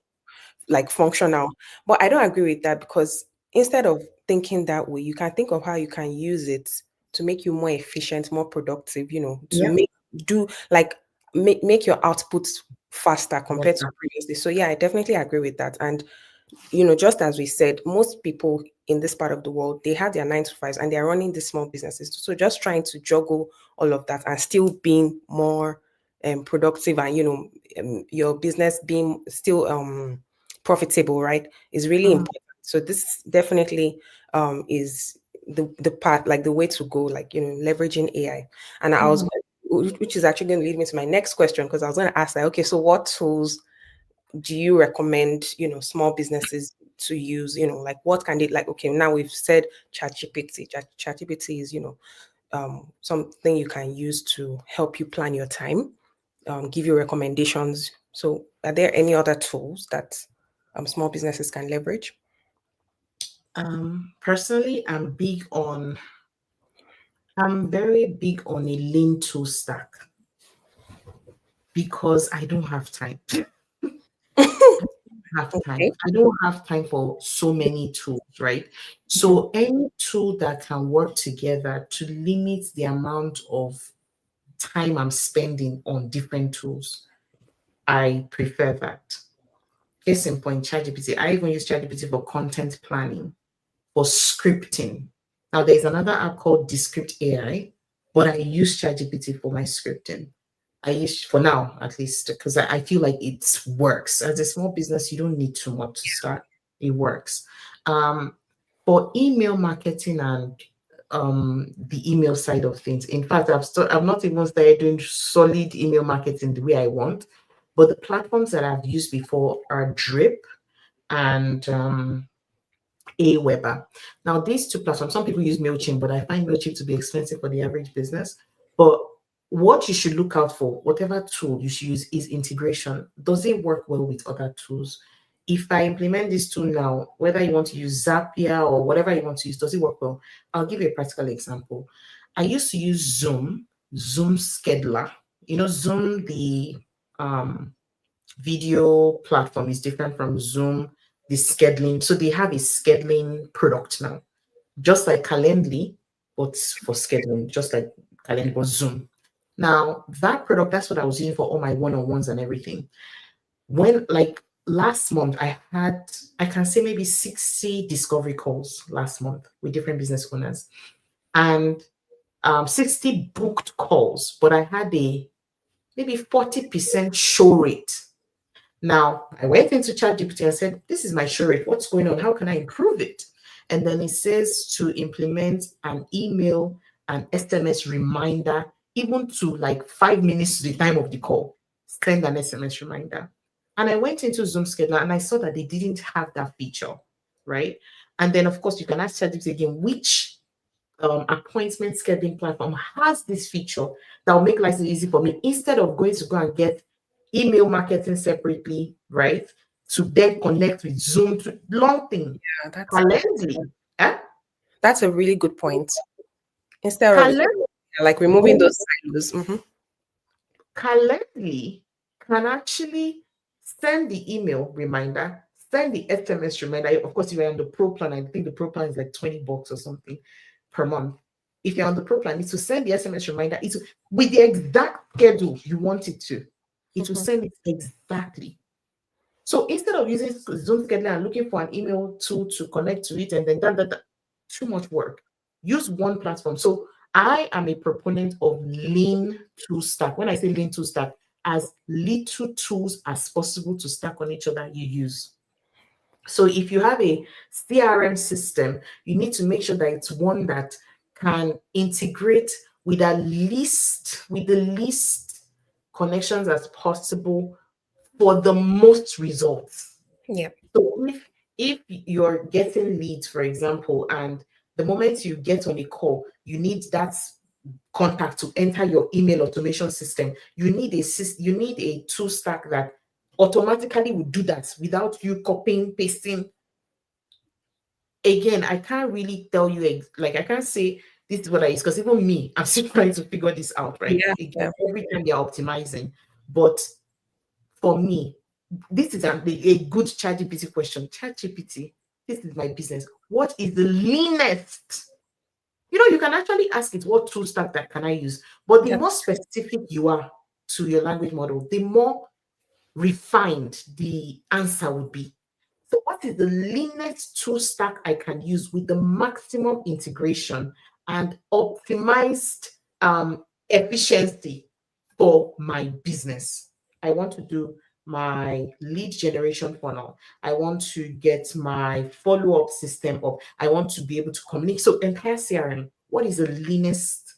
like functional." But I don't agree with that because instead of thinking that way, you can think of how you can use it to make you more efficient, more productive, to Yep. do like make your output faster compared to Better. previously. So yeah, I definitely agree with that. And just as we said, most people in this part of the world, they have their 9 to 5s and they're running these small businesses. So just trying to juggle all of that and still being more productive and, your business being still profitable, right, is really Mhm, important. So this definitely is the part, like the way to go, like, leveraging AI. And mhm. which is actually going to lead me to my next question because I was going to ask, like, okay, so what tools do you recommend small businesses to use, like what can they, like, okay, now we've said ChatGPT is something you can use to help you plan your time, give you recommendations. So are there any other tools that small businesses can leverage? Personally, I'm very big on a lean tool stack because I don't have time. Okay. I don't have time for so many tools, right? Mhm. So any tool that can work together to limit the amount of time I'm spending on different tools, I prefer that. Case in point, ChatGPT. I even use ChatGPT for content planning, for scripting. Now there's another app called Descript AI, but I use ChatGPT for my scripting. I use for now at least because I feel like it works. As a small business, you don't need too much to start. It works. Um, for email marketing and the email side of things. In fact, I've not even started doing solid email marketing the way I want. But the platforms that I've used before are Drip and Aweber. Now, these two platforms, some people use MailChimp, but I find MailChimp to be expensive for the average business. But what you should look out for, whatever tool you should use, is integration. Does it work well with other tools? If I implement this tool now, whether you want to use Zapier or whatever you want to use, does it work well? I'll give you a practical example. I used to use Zoom Scheduler. Zoom, the um, video platform is different from Zoom, the scheduling. So they have a scheduling product now, just like Calendly, but for scheduling, just like Calendly was Zoom. Now, that product, that's what I was using for all my one-on-ones and everything. When, like, last month, I can say maybe 60 discovery calls last month with different business owners and 60 booked calls, but I had a maybe 40% show rate. Now, I went into ChatGPT and said, "This is my show rate. What's going on? How can I improve it?" And then it says to implement an email and SMS reminder, even to like 5 minutes to the time of the call. Send an SMS reminder. And I went into Zoom Scheduler and I saw that they didn't have that feature, right? And then, of course, you can ask ChatGPT again, which appointment scheduling platform has this feature that will make life easy for me instead of going to go and get email marketing separately, right? To then connect with Zoom to long thing. Yeah, Calendly. Eh? that's a really good point. Instead of Calendly, like removing those silos. Hmm. Calendly can actually send the email reminder, send the SMS reminder. Of course, if you're on the pro plan, I think the pro plan is like $20 or something per month. If you're on the pro plan, it's to send the SMS reminder. It's with the exact schedule you want it to. It will Hmm. send it exactly. So instead of using Zoom scheduler and looking for an email tool to connect to it and then too much work. Use one platform. So I am a proponent of lean tool stack. When I say lean tool stack, as little tools as possible to stack on each other you use. So if you have a CRM system, you need to make sure that it's one that can integrate with the least connections as possible for the most results. Yep. So if you're getting leads, for example, and the moment you get on a call, you need that contact to enter your email automation system. You need a tool stack that automatically will do that without you copying, pasting. Again, I can't really tell you like I can't say this is what I use because even me, I'm still trying to figure this out, right? Yeah. Again, Yeah. every time you're optimizing. But for me, this is a good ChatGPT question. ChatGPT, this is my business. What is the leanest? You can actually ask it what tool stack that can I use. But the That's more specific you are to your language model, the more refined the answer would be. So, what is the leanest tool stack I can use with the maximum integration and optimized efficiency for my business? I want to do my lead generation funnel. I want to get my follow up system up. I want to be able to communicate. So, entire CRM, what is the leanest?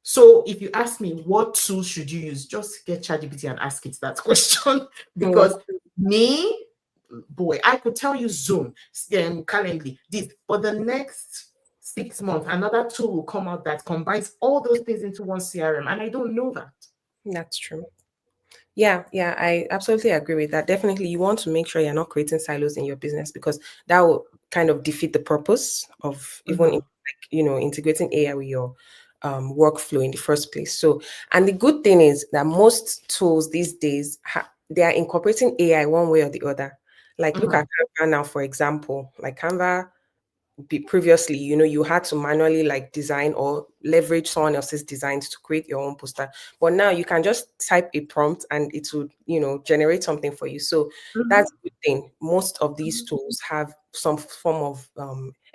So if you ask me what tool should you use, just get ChatGPT and ask it that question. mm, Because me, boy, I could tell you Zoom, Calendly, this for the next 6 months, another tool will come out that combines all those things into one CRM, and I don't know that. that's true. Yeah, yeah, I absolutely agree with that. Definitely, you want to make sure you're not creating silos in your business because that will kind of defeat the purpose of even Mhm. like, integrating AI with your workflow in the first place. So, and the good thing is that most tools these days they are incorporating AI one way or the other. Like look Mhm. at Canva now, for example. Like Canva previously, you had to manually like design or leverage someone else's designs to create your own poster, but now you can just type a prompt and it would generate something for you. So Mhm. that's a good thing. Most of these Mhm. tools have some form of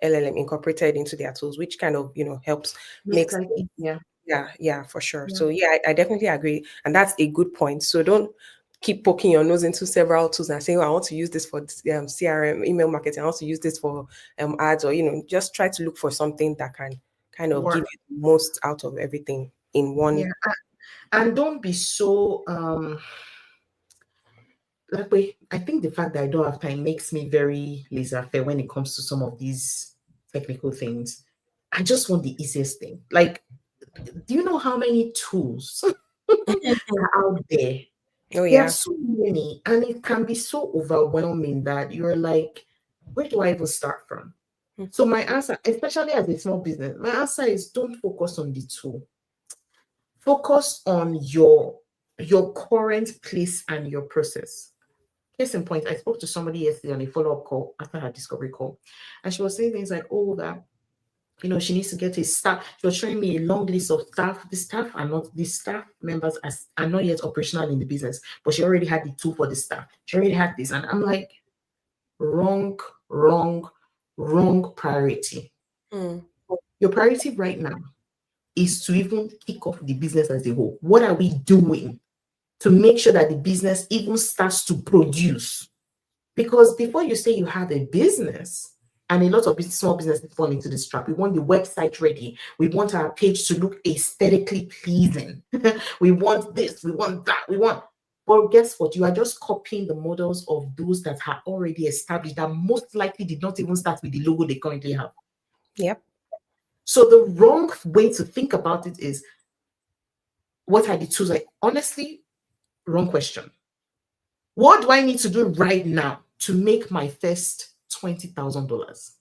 LLM incorporated into their tools, which kind of helps Makes makes life easier. yeah, yeah, for sure. Yeah. So yeah, I definitely agree, and that's a good point. So don't keep poking your nose into several tools and saying, "Oh, I want to use this for CRM, email marketing. I want to use this for ads," or just try to look for something that can kind of give Work. you the most out of everything in one. Yeah. And don't be so like wait, I think the fact that I don't have time makes me very laissez-faire when it comes to some of these technical things. I just want the easiest thing. Like, do you know how many tools are out there? Oh There are yeah. so many, and it can be so overwhelming that you're like, where do I even start from? So my answer, especially as a small business, my answer is don't focus on the tool. Focus on your current place and your process. Case in point, I spoke to somebody yesterday on a follow-up call after her discovery call, and she was saying things like, "Oh, that she needs to get a staff." She was showing me a long list of staff. The staff members are not yet operational in the business, but she already had the tool for the staff. She already had this, and I'm like, wrong, wrong, wrong priority. Mm, Your priority right now is to even kick off the business as a whole. What are we doing to make sure that the business even starts to produce? Because before you say you have a business, and a lot of small businesses fall into this trap. We want the website ready. We want our page to look aesthetically pleasing. We want this, we want that, we want. But guess what? You are just copying the models of those that are already established that most likely did not even start with the logo they currently have. yep. So the wrong way to think about it is what are the tools? Like honestly, wrong question. What do I need to do right now to make my first $20,000?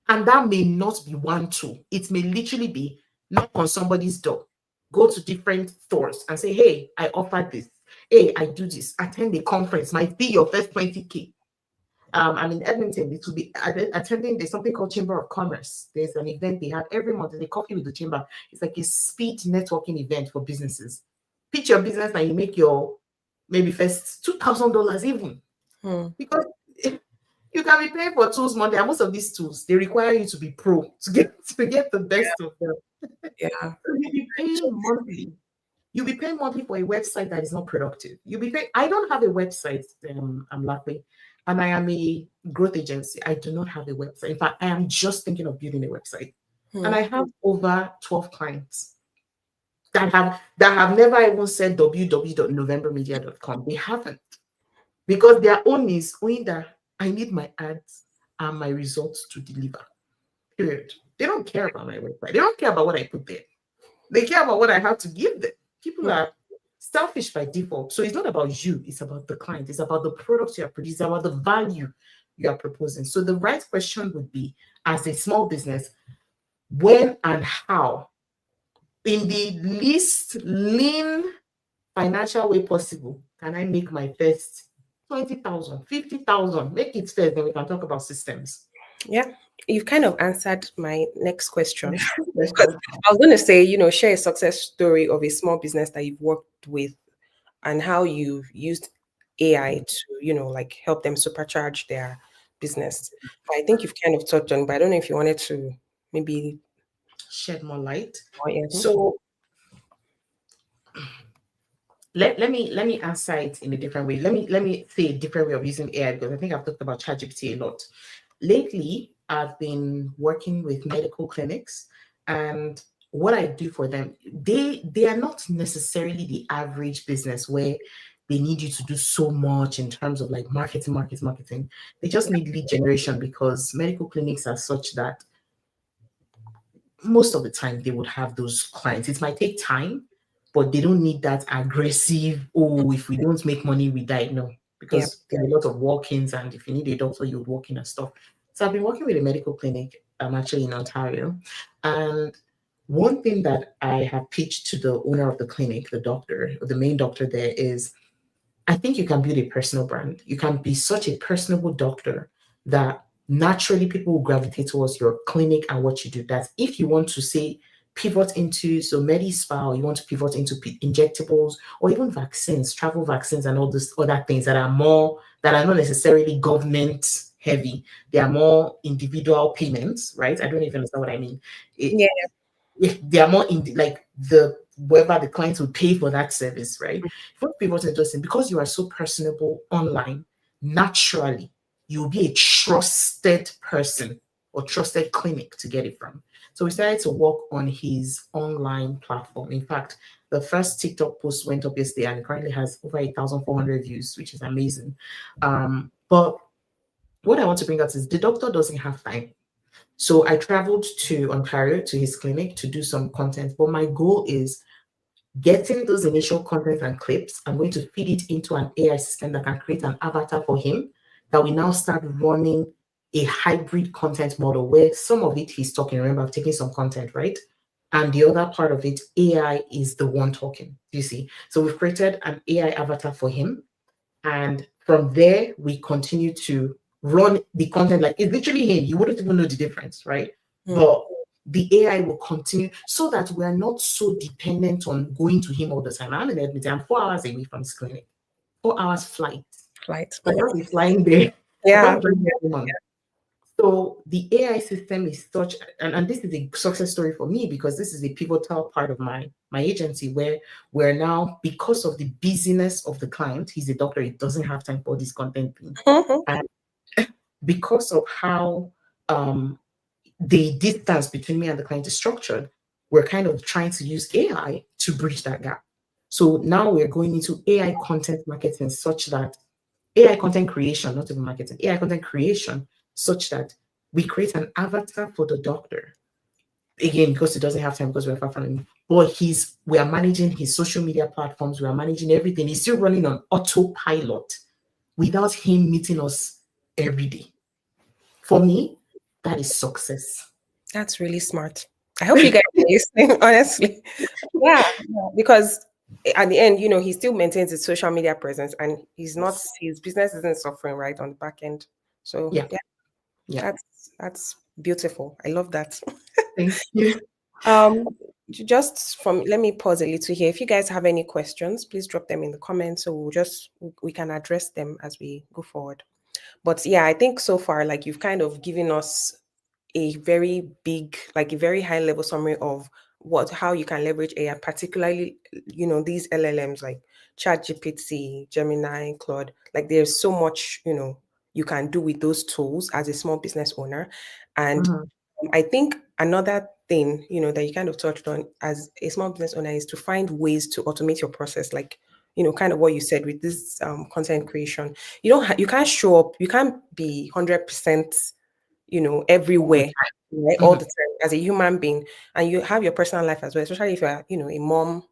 And that may not be one tool. It may literally be knock on somebody's door, go to different stores and say, hey, I offer this. Hey, I do this. Attend a conference, might be your first 20K. I'm in Edmonton. It will be attending. There's something called Chamber of Commerce. There's an event they have every month. There's a coffee with the chamber. It's like a speed networking event for businesses. Pitch your business and you make your maybe first $2,000 even Mm, because You can be paying for tools monthly, and most of these tools they require you to be pro to get the best of them. Yeah. So you'll be paying monthly. You'll be paying monthly for a website that is not productive. You'll be paying. I don't have a website. I'm lucky, and I am a growth agency. I do not have a website. In fact, I am just thinking of building a website, and I have over 12 clients that have never even said www.novembermedia.com. They haven't, because their own is Oyinda. I need my ads and my results to deliver. Period. They don't care about my website. They don't care about what I put there. They care about what I have to give them. People are selfish by default. So it's not about you, it's about the client, it's about the products you are producing, it's about the value you are proposing. So the right question would be, as a small business, when and how, in the least lean financial way possible, can I make my first 20,000, 50,000? Make it fair, then we can talk about systems. Yeah, you've kind of answered my next question. Because I was going to say, share a success story of a small business that you've worked with and how you've used AI to, like help them supercharge their business. But I think you've kind of touched on, but I don't know if you wanted to maybe shed more light. Oh, yeah. So let me answer it in a different way. Let me say a different way of using AI, because I think I've talked about ChatGPT a lot. Lately, I've been working with medical clinics, and what I do for them, they are not necessarily the average business where they need you to do so much in terms of like marketing. They just need lead generation, because medical clinics are such that most of the time they would have those clients. It might take time, but they don't need that aggressive, oh, if we don't make money, we die. No, because there are a lot of walk-ins, and if you need a doctor, you would walk in and stuff. So I've been working with a medical clinic. I'm actually in Ontario. And one thing that I have pitched to the owner of the clinic, the doctor, or the main doctor there, is I think you can build a personal brand. You can be such a personable doctor that naturally people will gravitate towards your clinic and what you do. That if you want to say pivot into medi spa, or you want to pivot into injectables, or even vaccines, travel vaccines, and all those other things that are not necessarily government heavy. They are more individual payments, right? I don't even understand what I mean. If they are more like the whether the clients will pay for that service, right? For people to interesting, because you are so personable online, naturally you'll be a trusted person or trusted clinic to get it from. So we started to work on his online platform. In fact, the first TikTok post went up yesterday, and it currently has over 8,400 views, which is amazing. But what I want to bring out is the doctor doesn't have time. So I traveled to Ontario to his clinic to do some content, but my goal is getting those initial content and clips. I'm going to feed it into an AI system that can create an avatar for him, that we now start running a hybrid content model where some of it he's talking. Remember, I've taken some content, right? And the other part of it, AI is the one talking. You see? So we've created an AI avatar for him. And from there, we continue to run the content. Like, it's literally him. You wouldn't even know the difference, right? But the AI will continue, so that we're not so dependent on going to him all the time. I'm 4 hours away from his clinic. 4 hours flight. I can't be flying there. Yeah. So the AI system is such, and this is a success story for me, because this is a pivotal part of my agency, where we're now, because of the busyness of the client, he's a doctor, he doesn't have time for this content thing. And because of how the distance between me and the client is structured, we're kind of trying to use AI to bridge that gap. So now we're going into AI content marketing, such that AI content creation, not even marketing, AI content creation, such that we create an avatar for the doctor. Again, because he doesn't have time, because we're far from him. But we are managing his social media platforms, we are managing everything. He's still running on autopilot without him meeting us every day. For me, that is success. That's really smart. I hope you guys are listening, honestly. Yeah, because at the end, he still maintains his social media presence, and his business isn't suffering, right, on the back end. So yeah. That's beautiful. I love that. Thank you. Let me pause a little here. If you guys have any questions, please drop them in the comments, so we can address them as we go forward. But yeah, I think so far, like you've kind of given us a very big, like a very high level summary of how you can leverage AI, particularly, these LLMs like ChatGPT, Gemini, Claude. Like there's so much, you can do with those tools as a small business owner. And Mhm. I think another thing, that you kind of touched on as a small business owner is to find ways to automate your process. Like, kind of what you said with this content creation. You can't show up, you can't be 100%, All the everywhere, right, time. all Mhm. the time as a human being, and you have your personal life as well, especially if you're, a mom,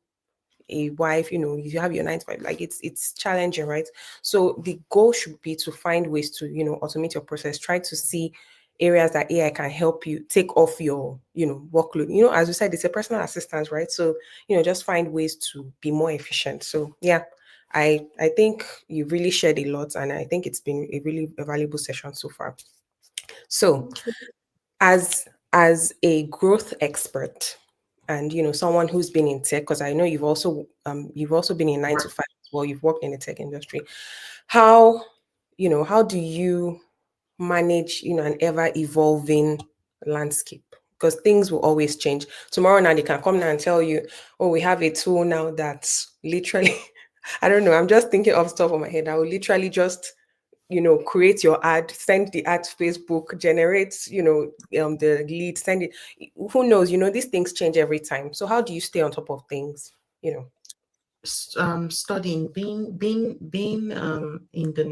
a wife, you have your 9 to 5, like it's challenging, right? So the goal should be to find ways to, automate your process, try to see areas that AI can help you take off your, workload. As we said, it's a personal assistance, right? So, just find ways to be more efficient. So yeah, I think you really shared a lot, and I think it's been a really valuable session so far. So as a growth expert, and someone who's been in tech, because I know you've also been in 9 to 5 as well, you've worked in the tech industry. How do you manage an ever evolving landscape? Because things will always change. Tomorrow now they can come now and tell you, oh, we have a tool now that's literally I don't know, I'm just thinking off the top of my head, I will literally just create your ad, send the ad to Facebook, generate, the lead, send it. Who knows? These things change every time. So how do you stay on top of things? You know. Studying, being in the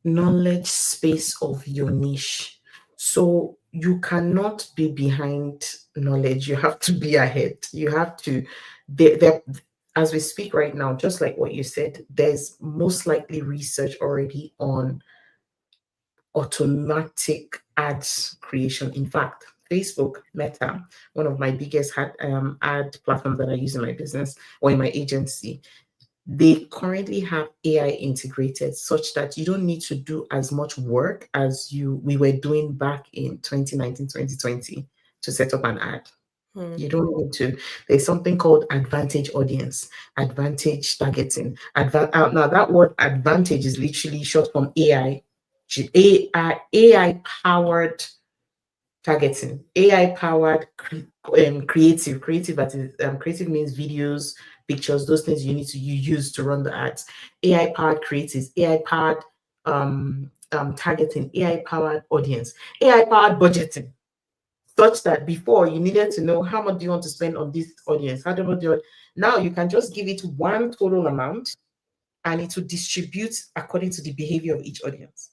knowledge space of your niche. So you cannot be behind knowledge. You have to be ahead. You have to, there, as we speak right now, just like what you said, there's most likely research already on automatic ads creation. In fact, Facebook, Meta, one of my biggest ad platforms that I use in my business or in my agency, they currently have AI integrated such that you don't need to do as much work as we were doing back in 2019, 2020 to set up an ad. Hmm. You don't need to. There's something called advantage audience, advantage targeting. Now that word advantage is literally short from AI, AI powered targeting, AI powered creative. Creative means videos, pictures, those things you use to run the ads. AI powered creatives, AI powered targeting, AI powered audience, AI powered budgeting. Such that before you needed to know how much do you want to spend on this audience, how much do you, now you can just give it one total amount and it will distribute according to the behavior of each audience.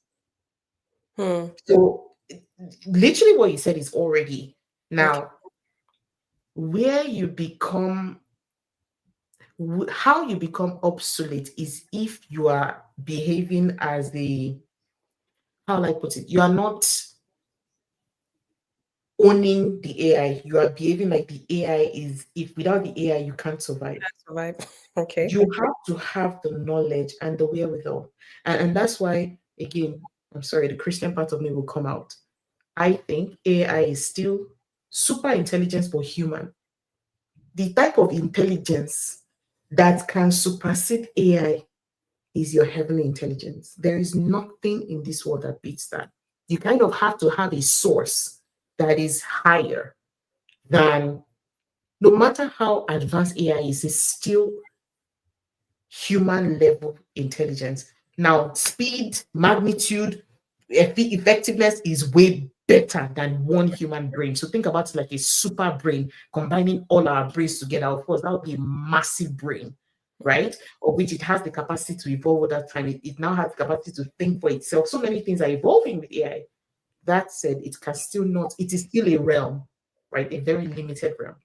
Hmm. So literally what you said is already Okay. now where you become how you become obsolete is if you are behaving as the how will I put it? You are not owning the AI. You are behaving like the AI is. If without the AI, you can't survive. Survive. Okay. You have to have the knowledge and the wherewithal, and that's why again, I'm sorry, the Christian part of me will come out. I think AI is still super intelligence for human. The type of intelligence that can supersede AI is your heavenly intelligence. There is nothing in this world that beats that. You kind of have to have a source that is higher than, no matter how advanced AI is, it's still human level intelligence. Now, speed, magnitude, effectiveness is way better than one human brain. So think about it like a super brain, combining all our brains together. Of course, that would be a massive brain, right? Of which it has the capacity to evolve over time. It now has the capacity to think for itself. So many things are evolving with AI. That said, it can still not, it is still a realm, right? A very limited realm.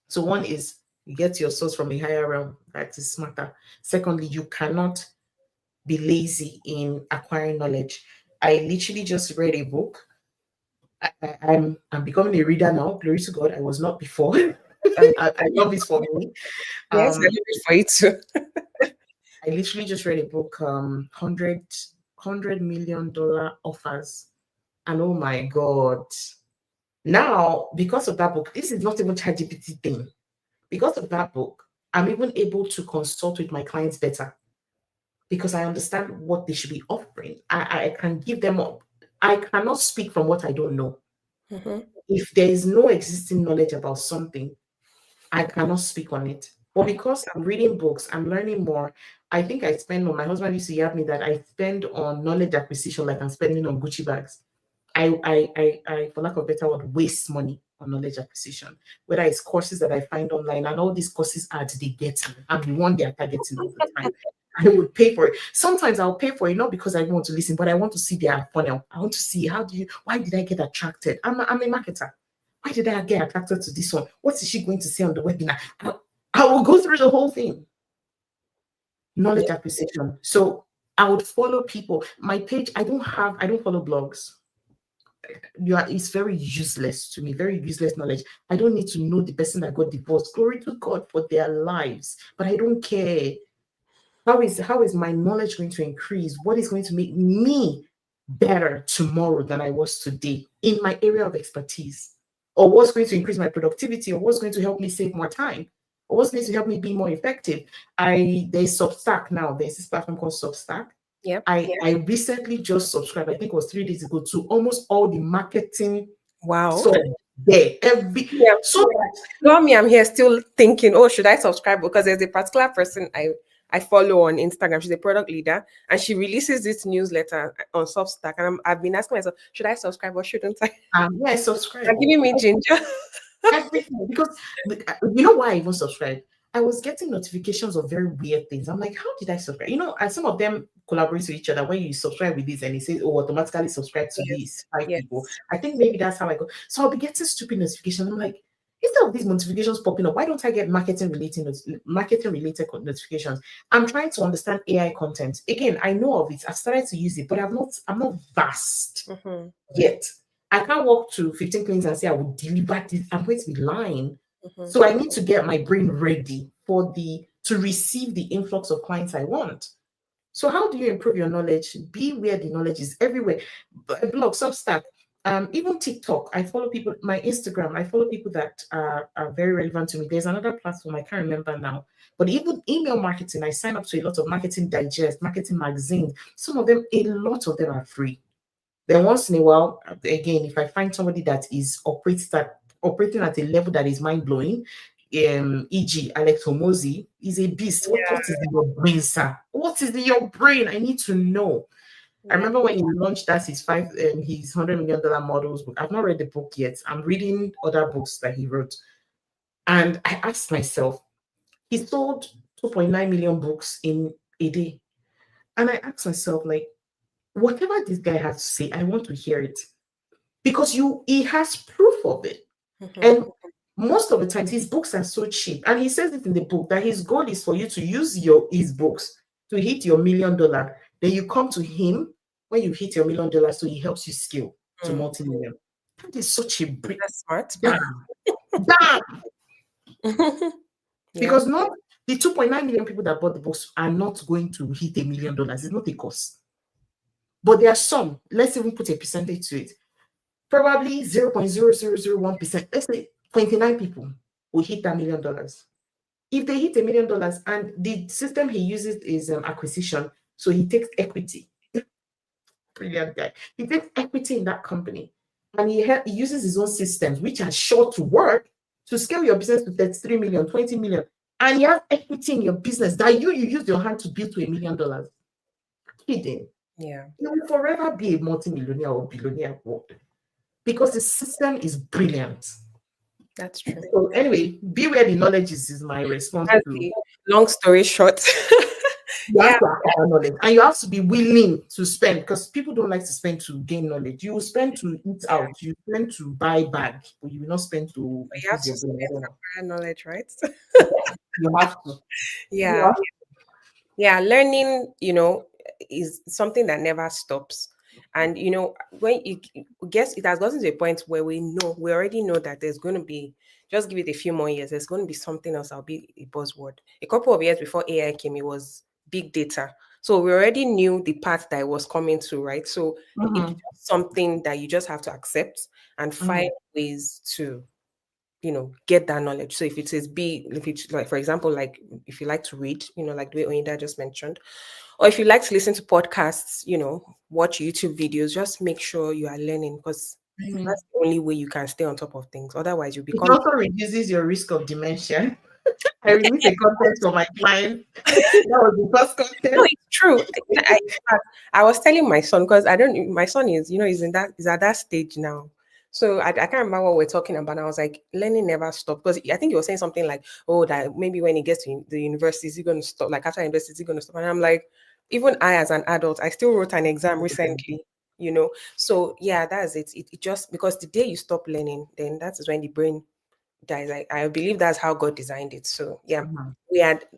So one is you get your source from a higher realm that is smarter. Secondly, you cannot be lazy in acquiring knowledge. I literally just read a book. I'm becoming a reader now. Glory to God. I was not before. I love it for me. Yes, I Um, leave it for you too. I literally just read a book, 100 million dollar offers. And oh my God. Now, because of that book, this is not even ChatGPT thing. Because of that book, I'm even able to consult with my clients better. because I understand what they should be offering. I can give them up. I cannot speak from what I don't know. Mm-hmm. If there is no existing knowledge about something, I cannot speak on it. But because I'm reading books, I'm learning more. I think I spend on, my husband used to yell at me that I spend on knowledge acquisition like I'm spending on Gucci bags. For lack of a better word, waste money on knowledge acquisition. Whether it's courses that I find online, and all these courses ads they get me. I'm the one they are targeting all the time. I would pay for it. Sometimes I'll pay for it not because I want to listen, but I want to see their funnel. I want to see why did I get attracted? I'm a marketer. Why did I get attracted to this one? What is she going to say on the webinar? I will go through the whole thing. Knowledge Yeah. acquisition. So I would follow people. My page, I don't follow blogs. It's very useless to me, very useless knowledge. I don't need to know the person that got divorced. Glory to God for their lives, but I don't care. How is my knowledge going to increase? What is going to make me better tomorrow than I was today in my area of expertise? Or what's going to increase my productivity? Or what's going to help me save more time? Or what's going to help me be more effective? There's Substack now. There's this platform called Substack. Yep. I recently just subscribed, I think it was 3 days ago, to almost all the marketing. Wow. So there, every Yeah. so Well, me, I'm here still thinking, oh, should I subscribe? Because there's a particular person I follow on Instagram. She's a product leader, and she releases this newsletter on Substack. And I've been asking myself, should I subscribe or shouldn't I? yeah, subscribe. They're giving me ginger. Everything, because you know why I even subscribed? I was getting notifications of very weird things. I'm like, how did I subscribe? And some of them collaborate with each other. When you subscribe with this and it says, oh, automatically subscribe to these Yes. 5 people. Yes. I think maybe that's how I go. So I'll be getting stupid notifications. I'm like, instead of these notifications popping up, why don't I get marketing related notifications? I'm trying to understand AI content. Again, I know of it. I've started to use it, but I'm not vast Mm-hmm. yet. I can't walk to 15 clinics and say I will deliver this. I'm going to be lying. Mm-hmm. So I need to get my brain ready to receive the influx of clients I want. So how do you improve your knowledge? Be where the knowledge is everywhere. Blog, Substack, even TikTok. I follow people. My Instagram. I follow people that are very relevant to me. There's another platform I can't remember now. But even email marketing, I sign up to a lot of Marketing Digest, marketing magazines. Some of them, a lot of them are free. Then once in a while, again, if I find somebody that is operating at a level that is mind blowing, e.g., Alex Homozy is a beast. What is in your brain, sir? What is in your brain? I need to know. I Yeah. remember when he launched that his $100 million models book. I've not read the book yet. I'm reading other books that he wrote, and I asked myself, he sold 2.9 million books in a day, and I asked myself, like, whatever this guy has to say, I want to hear it because he has proof of it. Mm-hmm. And most of the times his books are so cheap. And he says it in the book that his goal is for you to use his books to hit your $1 million. Then you come to him when you hit your $1 million, so he helps you scale to Mm. multi-million. That is such a break. That's smart. Damn. Damn. Yeah. Because not the 2.9 million people that bought the books are not going to hit $1 million. It's not a cost. But there are some, let's even put a percentage to it. Probably 0.0001%, let's say 29 people will hit that $1 million. If they hit $1 million, and the system he uses is acquisition, so he takes equity. Brilliant guy. He takes equity in that company, and he uses his own systems, which are sure to work, to scale your business to 33 million, 20 million, and you have equity in your business that you use your hand to build to $1 million. Kidding. Yeah. You will forever be a multi-millionaire or billionaire because the system is brilliant. That's true. So anyway, be where the knowledge is my response That's to. the long story short. You Yeah. have to acquire knowledge, and you have to be willing to spend, because people don't like to spend to gain knowledge. You will spend to eat out, you spend to buy bag, but you will not spend to But you have increase to your brain. I spend don't to know. acquire knowledge, right? You have to. You Yeah. have to. Yeah. Learning, is something that never stops. And when you guess it has gotten to a point where we already know that there's going to be, just give it a few more years, there's going to be something else that'll be a buzzword. A couple of years before AI came, it was big data. So we already knew the path that it was coming to, right? So it's Mhm, just something that you just have to accept and mhm, find ways to get that knowledge. So if it says if it's like, for example, like if you like to read, like the way Oyinda just mentioned, Or if you like to listen to podcasts, watch YouTube videos, just make sure you are learning, because Mhm. that's the only way you can stay on top of things. Otherwise, you It become. also reduces your risk of dementia. I release a content for my client. That was the first No, content. it's true. I was telling my son, because I don't. My son is, is at that stage now. So I can't remember what we're talking about. And I was like, learning never stops. Because I think you were saying something like, oh, that maybe when he gets to the university, is he going to stop? Like after university, is he going to stop? And I'm like, even I, as an adult, I still wrote an exam recently. So yeah, that's it. It just, because the day you stop learning, then that is when the brain dies. I believe that's how God designed it. So yeah, Mhm.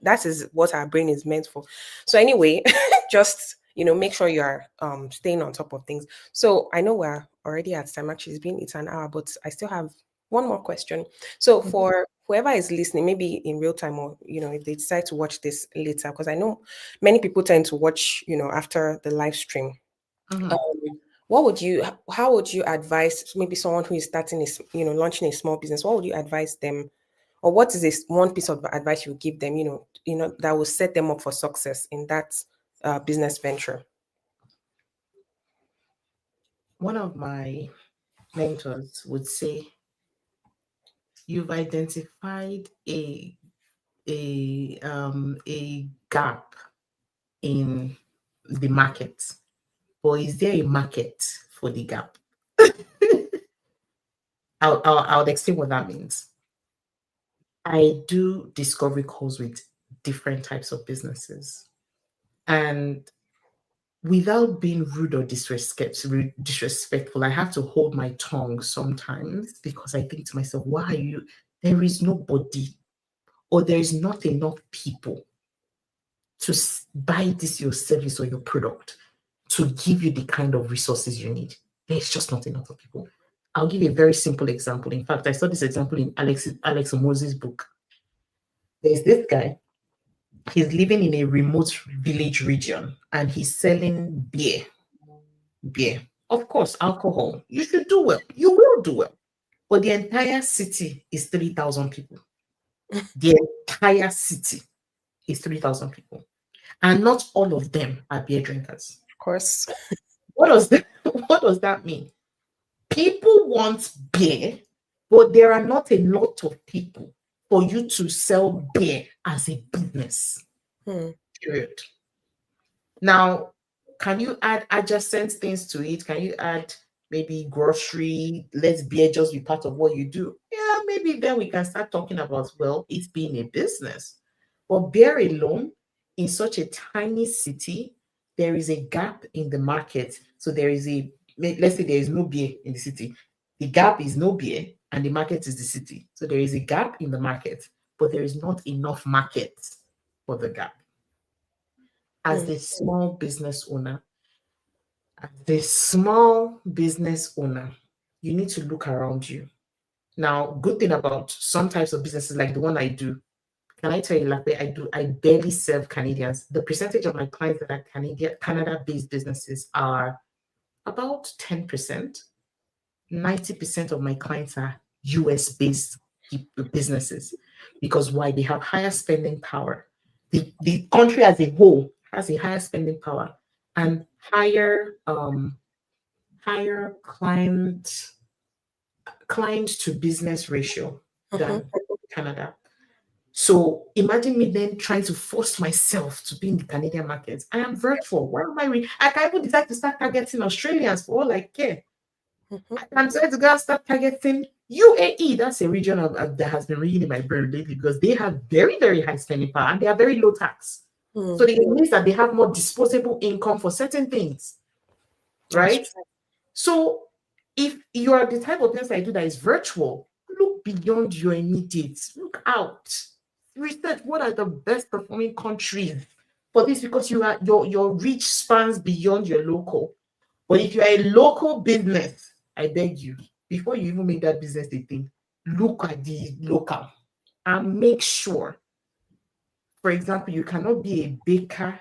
that is what our brain is meant for. So anyway, just make sure you are staying on top of things. So I know we're already at time. Actually, it's an hour, but I still have one more question. So Mhm. for whoever is listening, maybe in real time, or if they decide to watch this later, because I know many people tend to watch after the live stream. Mhm. um, what would you how would you advise maybe someone who is starting launching a small business? What would you advise them, or what is this one piece of advice you would give them, that will set them up for success in that business venture? One of my mentors would say, you've identified a gap in the market, or is there a market for the gap? I'll explain what that means. I do discovery calls with different types of businesses, and without being rude or disrespectful, I have to hold my tongue sometimes, because I think to myself, why are you? There is nobody, or there is not enough people to buy this your service or your product to give you the kind of resources you need. There's just not enough of people. I'll give you a very simple example. In fact, I saw this example in Alex Moses' book. There's this guy. He's living in a remote village region, and he's selling beer. Of course, alcohol. You should do well. You will do well. But the entire city is 3,000 people. The entire city is 3,000 people. And not all of them are beer drinkers. Of course. What does that, what does that mean? People want beer, but there are not a lot of people for you to sell beer as a business. Hmm. Period. Now, can you add adjacent things to it? Can you add maybe grocery? Let beer just be part of what you do. Yeah, maybe then we can start talking about, well, it's being a business. But beer alone, in such a tiny city, there is a gap in the market. So there is let's say there is no beer in the city. The gap is no beer, and the market is the city. So there is a gap in the market, but there is not enough market for the gap. As Hmm. a small business owner, you need to look around you. Now, good thing about some types of businesses like the one I do, can I tell you, like, I barely serve Canadians. The percentage of my clients that are Canada-based businesses are about 10%. 90% of my clients are US-based businesses. Because why? They have higher spending power. The country as a whole has a higher spending power and higher client to business ratio Mhm. than Canada. So imagine me then trying to force myself to be in the Canadian market. I am virtual. Why am I can even decide to start targeting Australians for all I care. Mhm. I can decide to go and start targeting UAE. That's a region that has been ringing in my brain lately, because they have very, very high spending power and they are very low tax. Hmm. So it means that they have more disposable income for certain things, That's right? true. So if you are the type of business I do that is virtual, look beyond your immediate. Look out. Research what are the best performing countries for this, because your reach spans beyond your local. But if you are a local business, I beg you, before you even make that business a thing, look at the local and make sure. For example, you cannot be a baker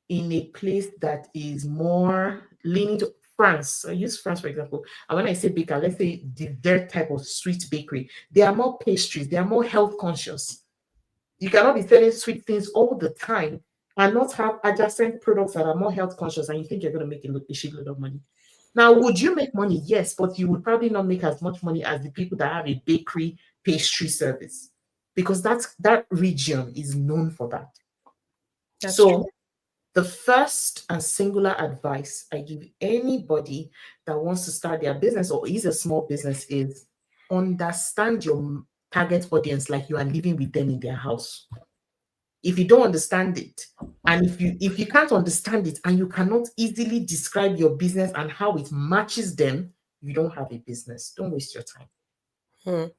in a place that is more leaning to France. I use France for example. And when I say baker, let's say their type of sweet bakery, they are more pastries, they are more health conscious. You cannot be selling sweet things all the time and not have adjacent products that are more health conscious, and you think you're going to make a shitload of money. Now, would you make money? Yes, but you would probably not make as much money as the people that have a bakery pastry service, because that region is known for that. That's true. So the first and singular advice I give anybody that wants to start their business or is a small business is understand your target audience like you are living with them in their house. If you don't understand it, and if you can't understand it and you cannot easily describe your business and how it matches them, you don't have a business. Don't waste your time. Hmm.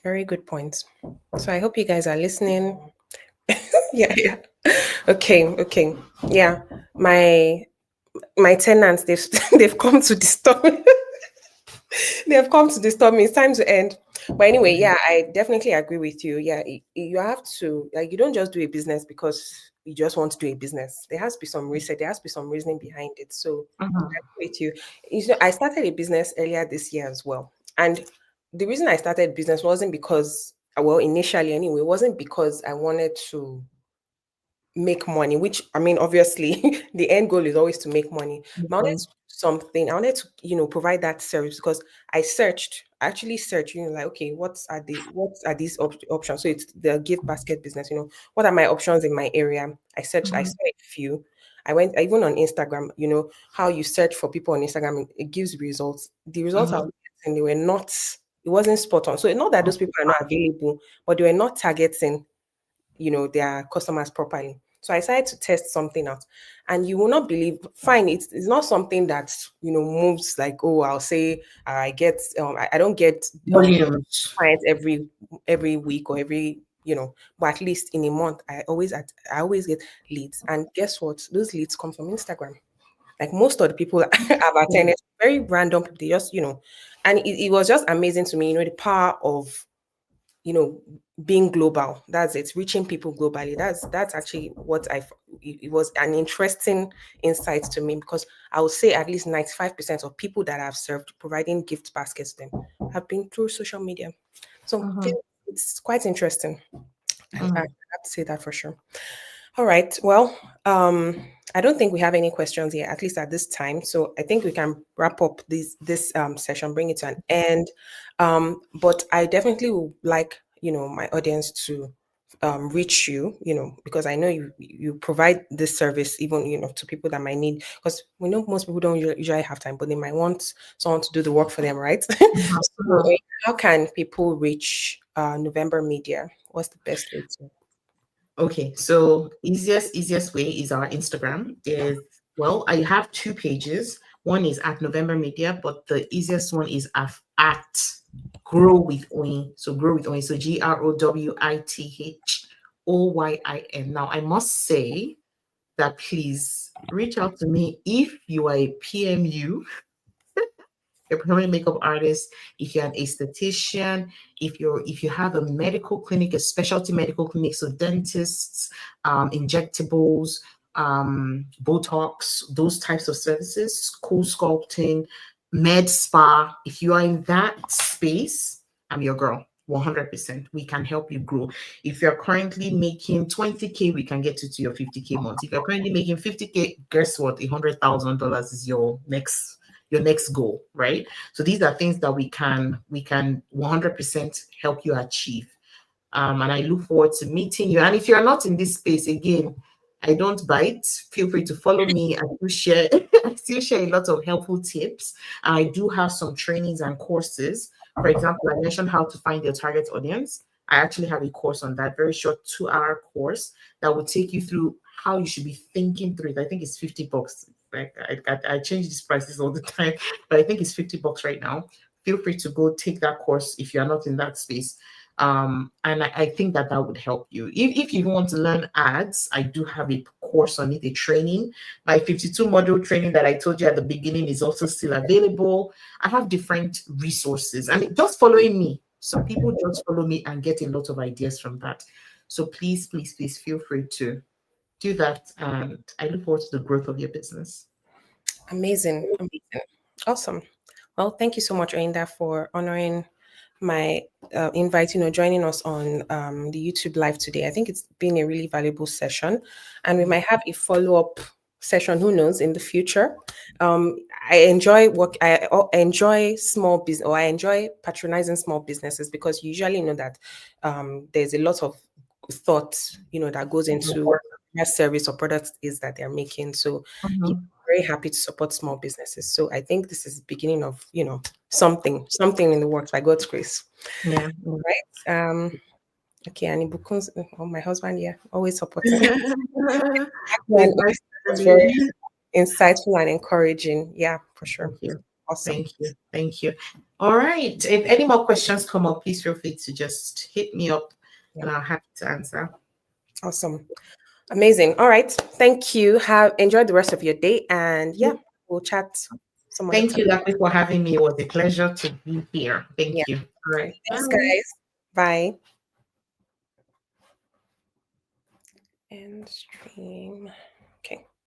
Very good points. So I hope you guys are listening. Yeah, yeah. Okay, okay. Yeah. My tenants, they've they've come to disturb me. They've come to disturb me. It's time to end. But anyway, yeah, I definitely agree with you. Yeah, you have to, like, you don't just do a business because you just want to do a business. There has to be some research. There has to be some reasoning behind it. So I Mhm, agree with you. You know, I started a business earlier this year as well, and the reason I started business wasn't because, well, initially anyway, it wasn't because I wanted to make money, which I mean, obviously, the end goal is always to make money. But I wanted mhm, to do something, I wanted to, provide that service because I actually searched, like, okay, what are these options? So it's the gift basket business, what are my options in my area? I mhm, saw a few. I went even on Instagram, how you search for people on Instagram, it gives results. The results I mhm. was getting, they were not, it wasn't spot on. So not that those people are not available, but they were not targeting their customers properly. So I decided to test something out, and you will not believe. Fine, it's not something that moves like, oh, I'll say I get I don't get Volumes. clients every week or every but at least in a month I always get leads, and guess what? Those leads come from Instagram. Like most of the people I've attended, very random people. They just and it was just amazing to me. The power of you know being global. That's it, reaching people globally. That's actually what it was an interesting insight to me, because I would say at least 95% of people that I've served providing gift baskets to them have been through social media. So yeah, Mhm, it's quite interesting. I mhm. have to say that for sure. All right. Well, I don't think we have any questions here, at least at this time. So I think we can wrap up this session, bring it to an end. But I definitely would like my audience to reach you, because I know you provide this service even to people that might need, because we know most people don't usually have time, but they might want someone to do the work for them, right? Mhm, So mhm. how can people reach November Media? What's the best way to? Okay, so easiest way is our Instagram. Is well, I have two pages. One is at November Media, but the easiest one is at Grow with Oyin. So Grow with Oyin. So GROWITHOYIN. Now I must say that please reach out to me if you are a PMU, a permanent makeup artist, if you're an esthetician, if you have a medical clinic, a specialty medical clinic, so dentists, injectables, Botox, those types of services, cool sculpting, med spa. If you are in that space, I'm your girl. 100%. We can help you grow. If you're currently making 20K, we can get you to your 50K month. If you're currently making 50K, guess what? $100,000 is your next goal, right? So these are things that we can 100% help you achieve. And I look forward to meeting you. And if you're not in this space, again, I don't bite. Feel free to follow me. I do share. I still share a lot of helpful tips. I do have some trainings and courses. For example, I mentioned how to find your target audience. I actually have a course on that, very short 2-hour course that will take you through how you should be thinking through it. I think it's $50. Like I change these prices all the time, but I think it's $50 right now. Feel free to go take that course if you're not in that space. And I think that would help you. If you want to learn ads, I do have a course on it, a training. My 52 module training that I told you at the beginning is also still available. I have different resources, and just following me. Some people just follow me and get a lot of ideas from that. So please, please, please feel free to do that. And I look forward to the growth of your business. Amazing. Amazing. Awesome. Well, thank you so much, Oyinda, for honoring my invite, joining us on the YouTube live today. I think it's been a really valuable session, and we might have a follow-up session, who knows, in the future. I enjoy work. I enjoy small business, or I enjoy patronizing small businesses, because you usually know that there's a lot of thought, that goes into what service or product is that they're making. So yeah, very happy to support small businesses. So I think this is the beginning of, something in the works by God's grace. Yeah. Right. Okay, and Ibukun's, oh, my husband, yeah, always supporting. And it's very insightful and encouraging. Yeah, for sure. Thank you. Awesome. Thank you. Thank you. All right. If any more questions come up, please feel free to just hit me up, and I'll happy to answer. Awesome. Amazing. All right. Thank you. Have enjoyed the rest of your day, and yeah, we'll chat some other Thank time. you, Daphne, for having me. It was a pleasure to be here. Thank you. All right. Thanks, Bye. guys. Bye. End stream.